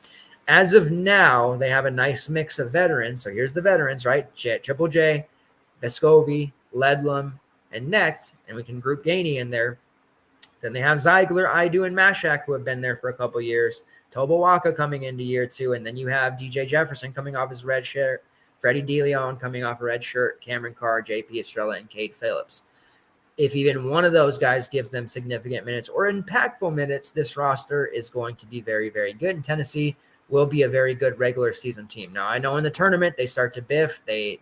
as of now, they have a nice mix of veterans. So here's the veterans, right? Triple J, Vescovi, Ledlam, and Necht, and we can group Gainey in there. Then they have Zeigler, Idu, and Mashak, who have been there for a couple years. Tobawaka coming into year 2, and then you have DJ Jefferson coming off his red shirt, Freddie DeLeon coming off a red shirt, Cameron Carr, JP Estrella, and Cade Phillips. If even one of those guys gives them significant minutes or impactful minutes, this roster is going to be very, very good. And Tennessee will be a very good regular season team. Now, I know in the tournament they start to biff. They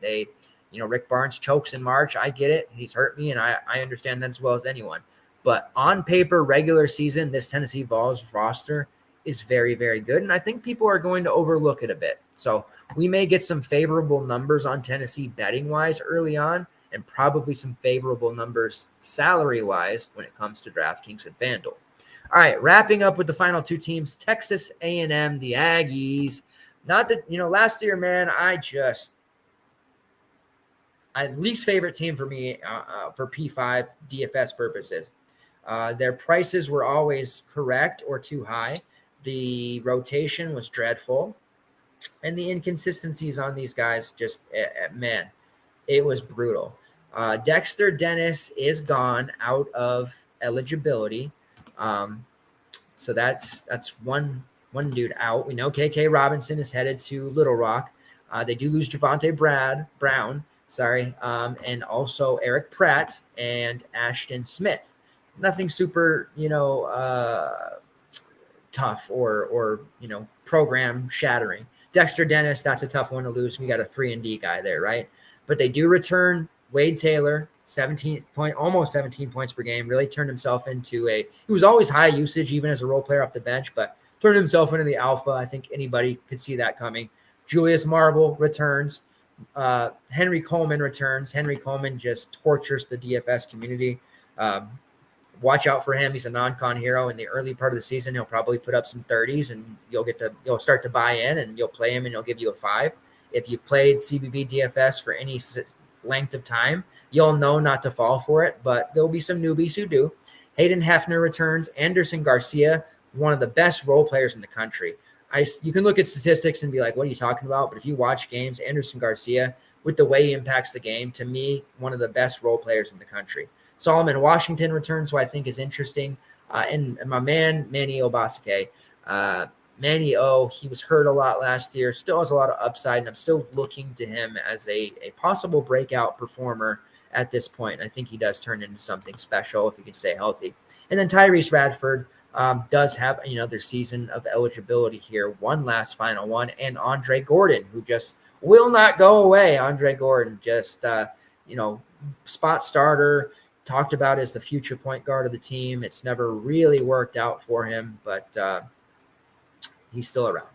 Rick Barnes chokes in March. I get it. He's hurt me, and I understand that as well as anyone. But on paper, regular season, this Tennessee Vols roster is very, very good. And I think people are going to overlook it a bit. So we may get some favorable numbers on Tennessee betting-wise early on. and probably some favorable numbers salary-wise when it comes to DraftKings and FanDuel. All right, wrapping up with the final two teams, Texas A&M, the Aggies. Not that, last year, man, least favorite team for me for P5 DFS purposes. Their prices were always correct or too high. The rotation was dreadful. And the inconsistencies on these guys man, it was brutal. Dexter Dennis is gone out of eligibility. So that's one dude out. We know KK Robinson is headed to Little Rock. They do lose Javonte Brown, and also Eric Pratt and Ashton Smith. Nothing super, tough or program shattering. Dexter Dennis, that's a tough one to lose. We got a 3-and-D guy there, right? But they do return Wade Taylor, almost 17 points per game. Really turned himself into he was always high usage even as a role player off the bench, but turned himself into the alpha. I think anybody could see that coming. Julius Marble returns. Henry Coleman returns. Henry Coleman just tortures the DFS community. Watch out for him. He's a non-con hero. In the early part of the season, he'll probably put up some 30s, and you'll start to buy in, and you'll play him, and he'll give you a 5. If you've played CBB DFS for any length of time, you'll know not to fall for it, but there'll be some newbies who do. Hayden Hefner returns. Anderson Garcia, one of the best role players in the country. You can look at statistics and be like, what are you talking about? But if you watch games, Anderson Garcia, with the way he impacts the game, to me, one of the best role players in the country. Solomon Washington returns, who I think is interesting. And my man, Manny Obasake. Manny O, he was hurt a lot last year, still has a lot of upside, and I'm still looking to him as a possible breakout performer at this point. I think he does turn into something special if he can stay healthy. And then Tyrese Radford does have another season of eligibility here, one last final one, and Andre Gordon, who just will not go away. Andre Gordon, just, spot starter, talked about as the future point guard of the team. It's never really worked out for him, but he's still around.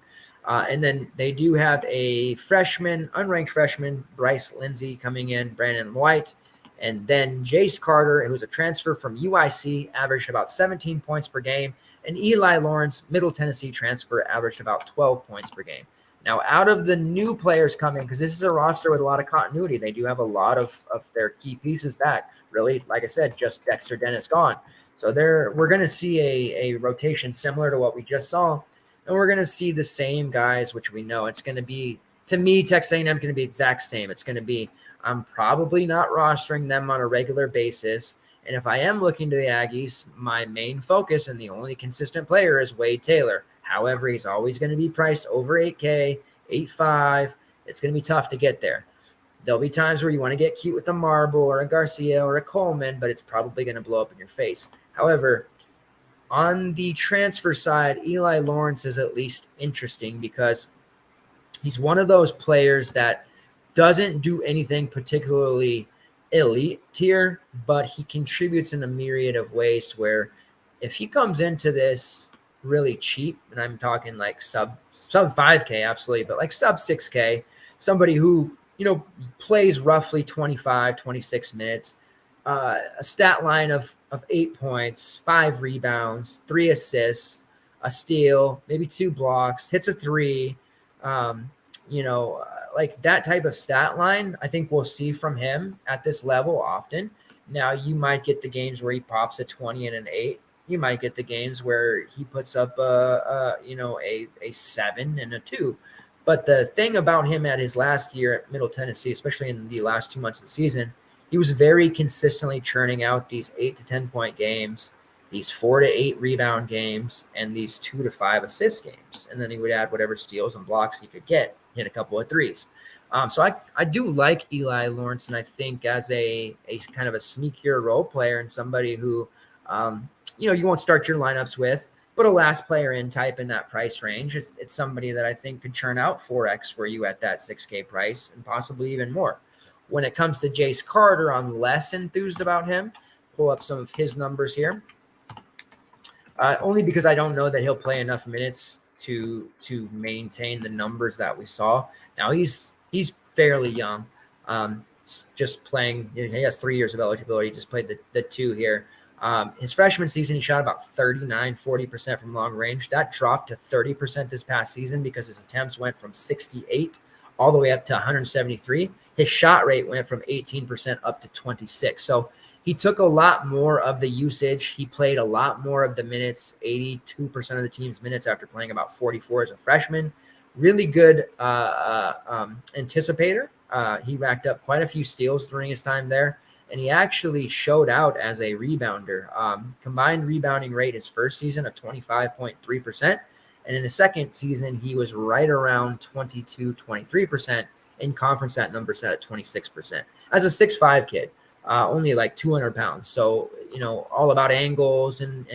And then they do have a unranked freshman, Bryce Lindsey coming in, Brandon White, and then Jace Carter, who's a transfer from UIC, averaged about 17 points per game, and Eli Lawrence, Middle Tennessee transfer, averaged about 12 points per game. Now, out of the new players coming, because this is a roster with a lot of continuity, they do have a lot of their key pieces back. Really, like I said, just Dexter Dennis gone. So we're going to see a rotation similar to what we just saw, and we're going to see the same guys, which we know. It's going to be, to me, Texas A&M going to be exact same. It's going to be, I'm probably not rostering them on a regular basis. And if I am looking to the Aggies, my main focus and the only consistent player is Wade Taylor. However, he's always going to be priced over 8K, 8.5. It's going to be tough to get there. There'll be times where you want to get cute with a Marble or a Garcia or a Coleman, but it's probably going to blow up in your face. However, on the transfer side, Eli Lawrence is at least interesting because he's one of those players that doesn't do anything particularly elite tier, but he contributes in a myriad of ways where if he comes into this really cheap, and I'm talking like sub 5K, absolutely, but like sub 6K, somebody who, plays roughly 25, 26 minutes, a stat line of 8 points, 5 rebounds, 3 assists, a steal, maybe 2 blocks, hits a 3, like that type of stat line, I think we'll see from him at this level often. Now, you might get the games where he pops a 20 and an 8. You might get the games where he puts up a 7 and a 2. But the thing about him at his last year at Middle Tennessee, especially in the last 2 months of the season, he was very consistently churning out these 8 to 10 point games, these 4 to 8 rebound games, and these 2 to 5 assist games. And then he would add whatever steals and blocks he could get, hit a couple of threes. So I do like Eli Lawrence, and I think as a kind of a sneakier role player and somebody who, you won't start your lineups with, but a last player in type in that price range. It's somebody that I think could churn out 4X for you at that 6K price and possibly even more. When it comes to Jace Carter, I'm less enthused about him. Pull up some of his numbers here. Only because I don't know that he'll play enough minutes to maintain the numbers that we saw. Now, he's fairly young. just playing. He has 3 years of eligibility. He just played the 2 here. His freshman season, he shot about 40% from long range. That dropped to 30% this past season because his attempts went from 68 all the way up to 173. His shot rate went from 18% up to 26. So he took a lot more of the usage. He played a lot more of the minutes, 82% of the team's minutes after playing about 44 as a freshman. Really good anticipator. He racked up quite a few steals during his time there, and he actually showed out as a rebounder. Combined rebounding rate his first season of 25.3%, and in his second season, he was right around 23%. In conference, that number set at 26%. As a 6'5" kid, only like 200 pounds. So, all about angles and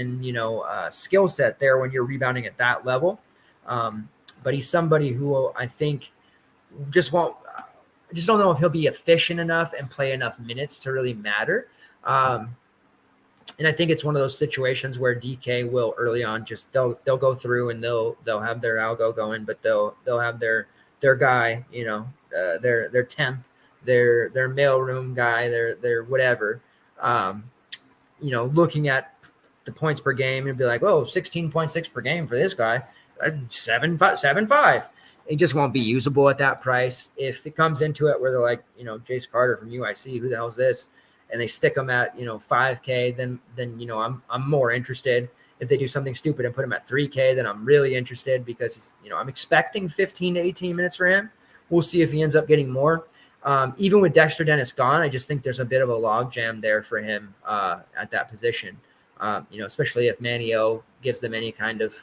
skill set there when you're rebounding at that level. But he's somebody who I think I just don't know if he'll be efficient enough and play enough minutes to really matter. And I think it's one of those situations where DK will early on they'll go through and they'll have their algo going, but they'll have their guy, their temp, their mailroom guy, their whatever, looking at the points per game and be like, 16.6 per game for this guy, 7.5. It just won't be usable at that price. If it comes into it where they're like, Jace Carter from UIC, who the hell is this? And they stick him at, $5K, then I'm more interested. If they do something stupid and put him at $3K, then I'm really interested because he's, I'm expecting 15 to 18 minutes for him. We'll see if he ends up getting more. Even with Dexter Dennis gone, I just think there's a bit of a logjam there for him at that position. Especially if Manio gives them any kind of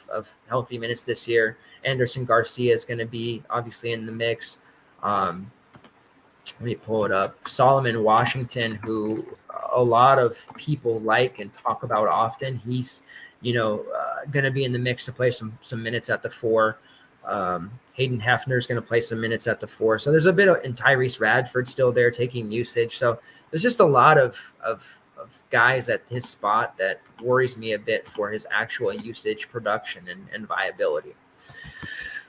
healthy minutes this year. Anderson Garcia is going to be obviously in the mix. Let me pull it up. Solomon Washington, who a lot of people like and talk about often. He's, going to be in the mix to play some minutes at the 4. Hayden Hefner is going to play some minutes at the 4. So there's a bit of, and Tyrese Radford still there taking usage. So there's just a lot of guys at his spot that worries me a bit for his actual usage, production, and viability.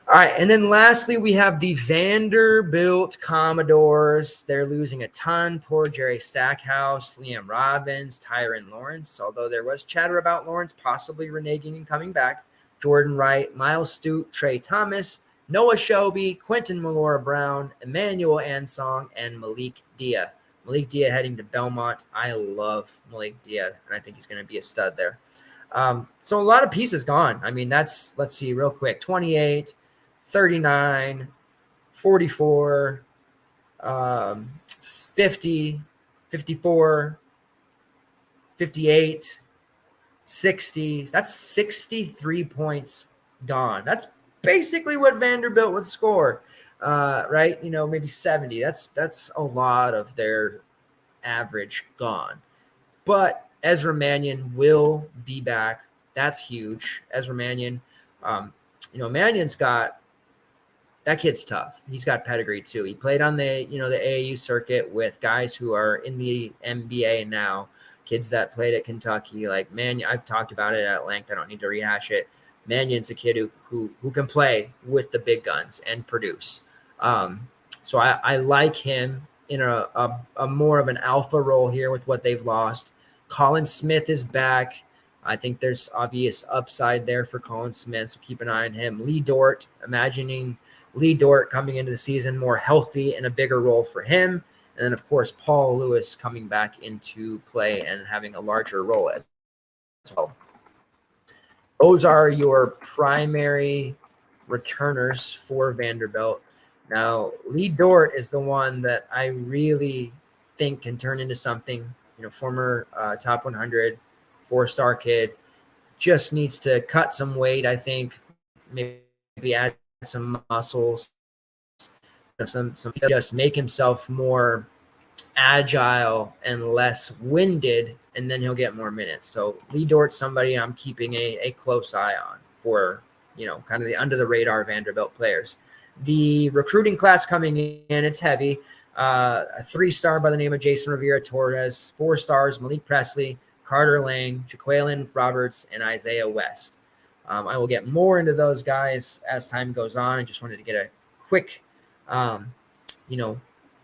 All right, and then lastly, we have the Vanderbilt Commodores. They're losing a ton. Poor Jerry Stackhouse, Liam Robbins, Tyron Lawrence, although there was chatter about Lawrence possibly reneging and coming back. Jordan Wright, Miles Stute, Trey Thomas, Noah Shelby, Quentin Malora-Brown, Emmanuel Ansong, and Malik Dia. Malik Dia heading to Belmont. I love Malik Dia, and I think he's going to be a stud there. So a lot of pieces gone. I mean, let's see real quick. 28, 39, 44, 50, 54, 58, 60. That's 63 points gone. That's basically what Vanderbilt would score, right? Maybe 70. That's a lot of their average gone. But Ezra Mannion will be back. That's huge. Ezra Mannion, Mannion's got, that kid's tough. He's got pedigree too. He played on the AAU circuit with guys who are in the NBA now, kids that played at Kentucky. Like Mannion, I've talked about it at length. I don't need to rehash it. Mannion's a kid who can play with the big guns and produce. So I like him in a more of an alpha role here with what they've lost. Colin Smith is back. I think there's obvious upside there for Colin Smith, so keep an eye on him. Lee Dort, imagining Lee Dort coming into the season more healthy and a bigger role for him. And then, of course, Paul Lewis coming back into play and having a larger role as well. Those are your primary returners for Vanderbilt. Now, Lee Dort is the one that I really think can turn into something. Former top 100, 4-star kid, just needs to cut some weight, I think, maybe add some muscles, just make himself more agile and less winded, and then he'll get more minutes. So Lee Dort's somebody I'm keeping a close eye on for, kind of the under the radar Vanderbilt players. The recruiting class coming in, it's heavy. A 3-star by the name of Jason Rivera Torres, 4 stars, Malik Presley, Carter Lang, Jaqueline Roberts, and Isaiah West. I will get more into those guys as time goes on. I just wanted to get a quick,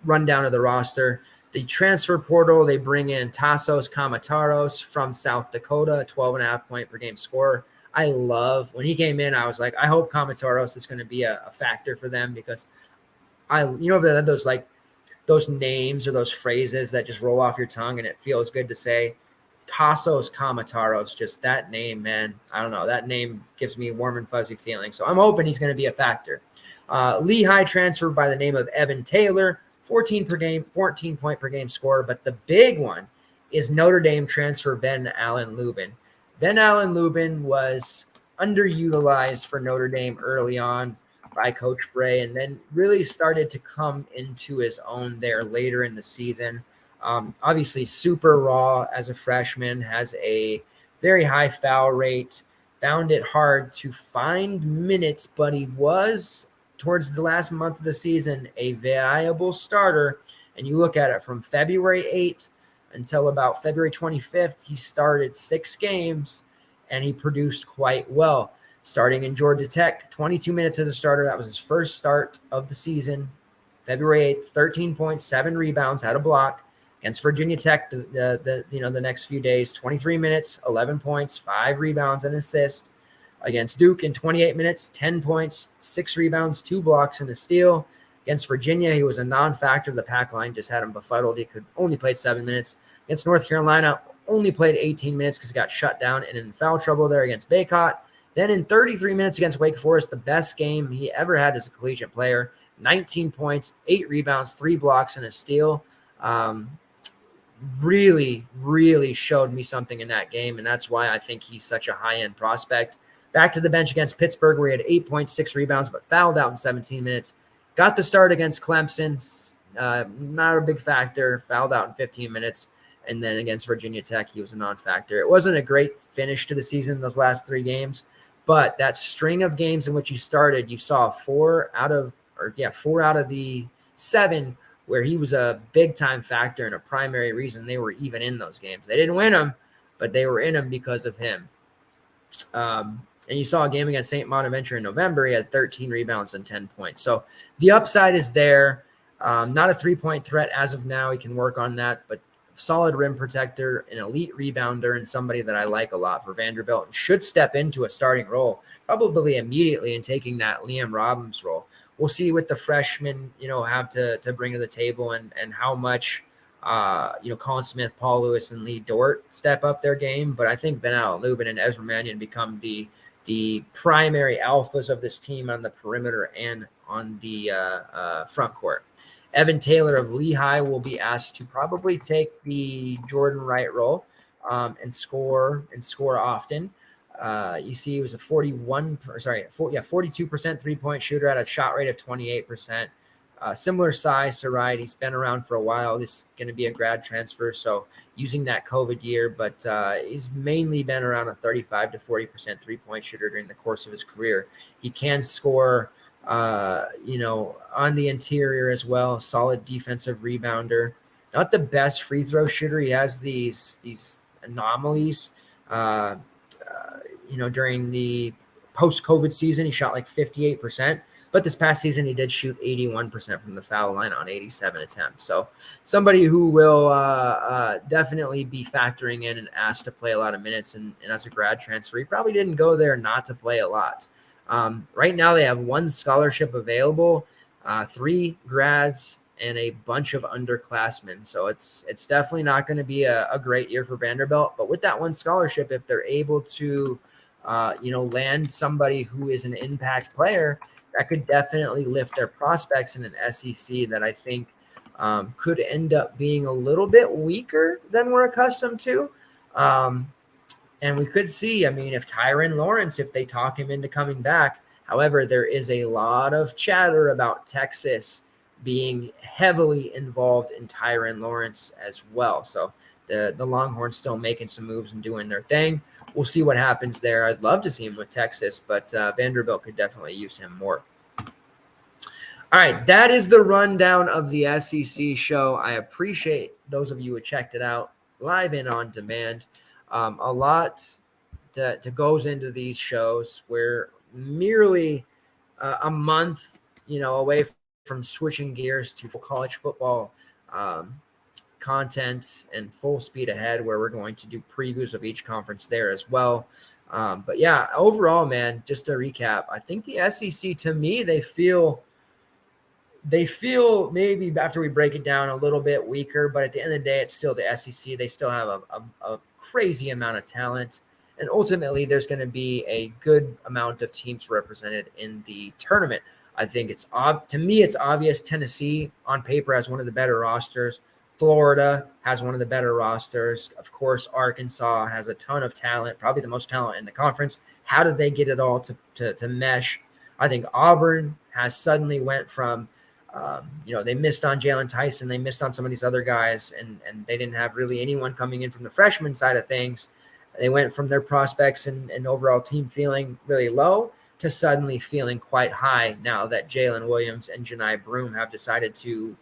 rundown of the roster. The transfer portal, they bring in Tassos Kamataros from South Dakota, 12.5 point per game scorer. I love when he came in. I was like, I hope Kamataros is going to be a factor for them because those names or those phrases that just roll off your tongue and it feels good to say. Tassos Kamataros, just that name, man. I don't know. That name gives me warm and fuzzy feelings. So I'm hoping he's going to be a factor. Lehigh transfer by the name of Evan Taylor, 14 point per game scorer. But the big one is Notre Dame transfer Ben Allen Lubin. Ben Allen Lubin was underutilized for Notre Dame early on by Coach Bray, and then really started to come into his own there later in the season. Obviously, super raw as a freshman, has a very high foul rate, found it hard to find minutes, but he was, towards the last month of the season, a viable starter. And you look at it from February 8th until about February 25th, he started 6 games, and he produced quite well. Starting in Georgia Tech, 22 minutes as a starter. That was his first start of the season. February 8th, 13 points, 7 rebounds, had a block. Against Virginia Tech, the next few days, 23 minutes, 11 points, 5 rebounds, and an assist. Against Duke in 28 minutes, 10 points, 6 rebounds, 2 blocks, and a steal. Against Virginia, he was a non-factor. The pack line just had him befuddled. He could only played 7 minutes. Against North Carolina, only played 18 minutes because he got shut down and in foul trouble there against Baycott. Then in 33 minutes against Wake Forest, the best game he ever had as a collegiate player, 19 points, 8 rebounds, 3 blocks, and a steal. Really, really showed me something in that game, and that's why I think he's such a high-end prospect. Back to the bench against Pittsburgh, where he had 8.6 rebounds, but fouled out in 17 minutes. Got the start against Clemson, not a big factor, fouled out in 15 minutes. And then against Virginia Tech, he was a non-factor. It wasn't a great finish to the season, those last 3 games, but that string of games in which you started, you saw 4 out of the 7 where he was a big-time factor and a primary reason they were even in those games. They didn't win them, but they were in them because of him. And you saw a game against St. Bonaventure in November. He had 13 rebounds and 10 points. So the upside is there. Not a three-point threat as of now. He can work on that, but solid rim protector, an elite rebounder, and somebody that I like a lot for Vanderbilt and should step into a starting role probably immediately in taking that Liam Robbins role. We'll see what the freshmen, have to bring to the table and how much, Colin Smith, Paul Lewis, and Lee Dort step up their game. But I think Ben Allen Lubin and Ezra Mannion become the primary alphas of this team on the perimeter and on the front court. Evan Taylor of Lehigh will be asked to probably take the Jordan Wright role and score often. You see, he was a 42% three-point shooter at a shot rate of 28%. Similar size to Wright. He's been around for a while. This is going to be a grad transfer, so using that COVID year, but he's mainly been around a 35 to 40% three-point shooter during the course of his career. He can score, on the interior as well. Solid defensive rebounder. Not the best free throw shooter. He has these anomalies. During the post-COVID season, he shot like 58%. But this past season, he did shoot 81% from the foul line on 87 attempts. So somebody who will definitely be factoring in and asked to play a lot of minutes. And as a grad transfer, he probably didn't go there not to play a lot. Right now, they have 1 scholarship available, 3 grads, and a bunch of underclassmen. So it's definitely not going to be a great year for Vanderbilt. But with that 1 scholarship, if they're able to, land somebody who is an impact player, that could definitely lift their prospects in an SEC that I think could end up being a little bit weaker than we're accustomed to. And we could see, if Tyron Lawrence, if they talk him into coming back. However, there is a lot of chatter about Texas being heavily involved in Tyron Lawrence as well. So the Longhorns still making some moves and doing their thing. We'll see what happens there. I'd love to see him with Texas, but Vanderbilt could definitely use him more. All right, that is the rundown of the SEC show. I appreciate those of you who checked it out live and on demand. A lot that goes into these shows. We're merely a month, away from switching gears to college football content and full speed ahead, where we're going to do previews of each conference there as well. But yeah, overall, man, just to recap, I think the SEC, to me, they feel maybe after we break it down a little bit weaker, but at the end of the day, it's still the SEC. They still have a crazy amount of talent. And ultimately, there's going to be a good amount of teams represented in the tournament. I think to me, it's obvious Tennessee on paper has one of the better rosters. Florida has one of the better rosters. Of course, Arkansas has a ton of talent, probably the most talent in the conference. How did they get it all to mesh? I think Auburn has suddenly went from, they missed on Jalen Tyson. They missed on some of these other guys, and they didn't have really anyone coming in from the freshman side of things. They went from their prospects and overall team feeling really low to suddenly feeling quite high now that Jalen Williams and Janai Broome have decided to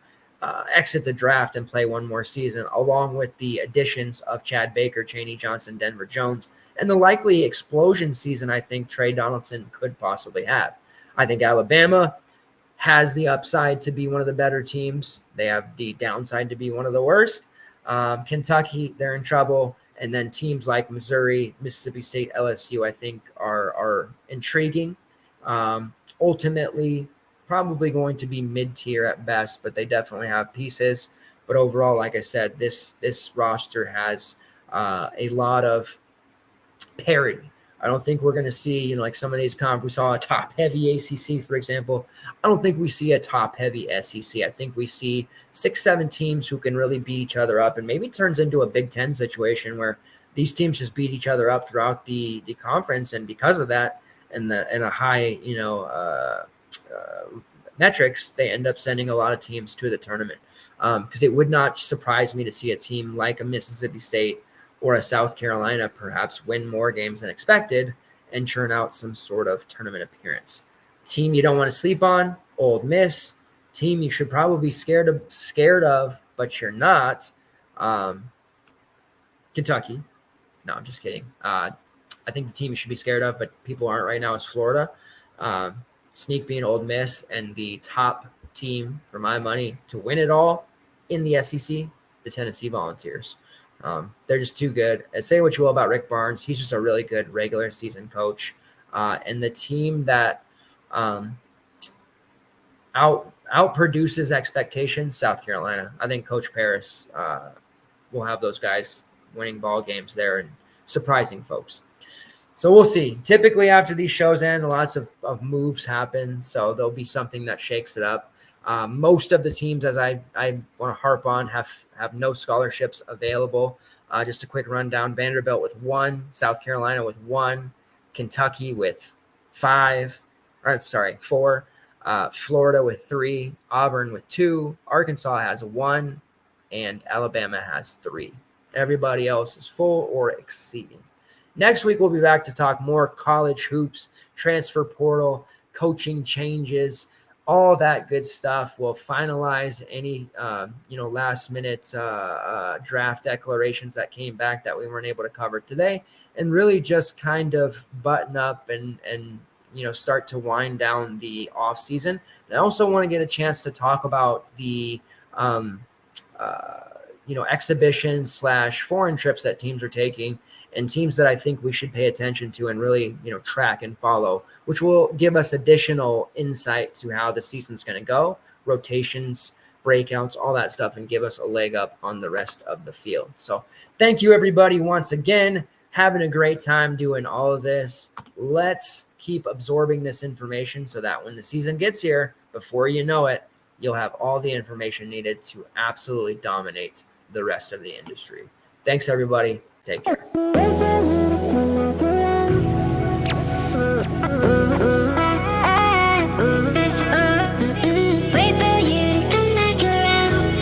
exit the draft and play one more season, along with the additions of Chad Baker, Chaney Johnson, Denver Jones, and the likely explosion season I think Trey Donaldson could possibly have. I think Alabama has the upside to be one of the better teams. They have the downside to be one of the worst. Kentucky, they're in trouble. And then teams like Missouri, Mississippi State, LSU, I think are intriguing. Ultimately, probably going to be mid-tier at best, but they definitely have pieces. But overall, like I said, this roster has a lot of parity. I don't think we're going to see, like some of these we saw a top-heavy ACC, for example. I don't think we see a top-heavy SEC. I think we see 6-7 teams who can really beat each other up, and maybe it turns into a Big Ten situation where these teams just beat each other up throughout the conference, and because of that and a high, metrics, they end up sending a lot of teams to the tournament. Because it would not surprise me to see a team like a Mississippi State or a South Carolina perhaps win more games than expected and churn out some sort of tournament appearance. Team you don't want to sleep on, Ole Miss. Team you should probably be scared of, but you're not. Kentucky. No, I'm just kidding. I think the team you should be scared of, but people aren't right now, is Florida. Sneak being Ole Miss, and the top team, for my money, to win it all in the SEC, the Tennessee Volunteers. They're just too good. Say what you will about Rick Barnes. He's just a really good regular season coach. And the team that outproduces expectations, South Carolina. I think Coach Paris will have those guys winning ball games there and surprising folks. So we'll see. Typically after these shows end, lots of moves happen. So there'll be something that shakes it up. Most of the teams, as I want to harp on, have no scholarships available. Just a quick rundown: Vanderbilt with 1, South Carolina with 1, Kentucky with 4, Florida with 3, Auburn with 2, Arkansas has 1, and Alabama has 3. Everybody else is full or exceeding. Next week, we'll be back to talk more college hoops, transfer portal, coaching changes, all that good stuff. We'll finalize any, last-minute draft declarations that came back that we weren't able to cover today, and really just kind of button up and start to wind down the offseason. And I also want to get a chance to talk about the exhibition / foreign trips that teams are taking, and teams that I think we should pay attention to and really, track and follow, which will give us additional insight to how the season's going to go, rotations, breakouts, all that stuff, and give us a leg up on the rest of the field. So thank you, everybody, once again. Having a great time doing all of this. Let's keep absorbing this information so that when the season gets here, before you know it, you'll have all the information needed to absolutely dominate the rest of the industry. Thanks, everybody. Take care.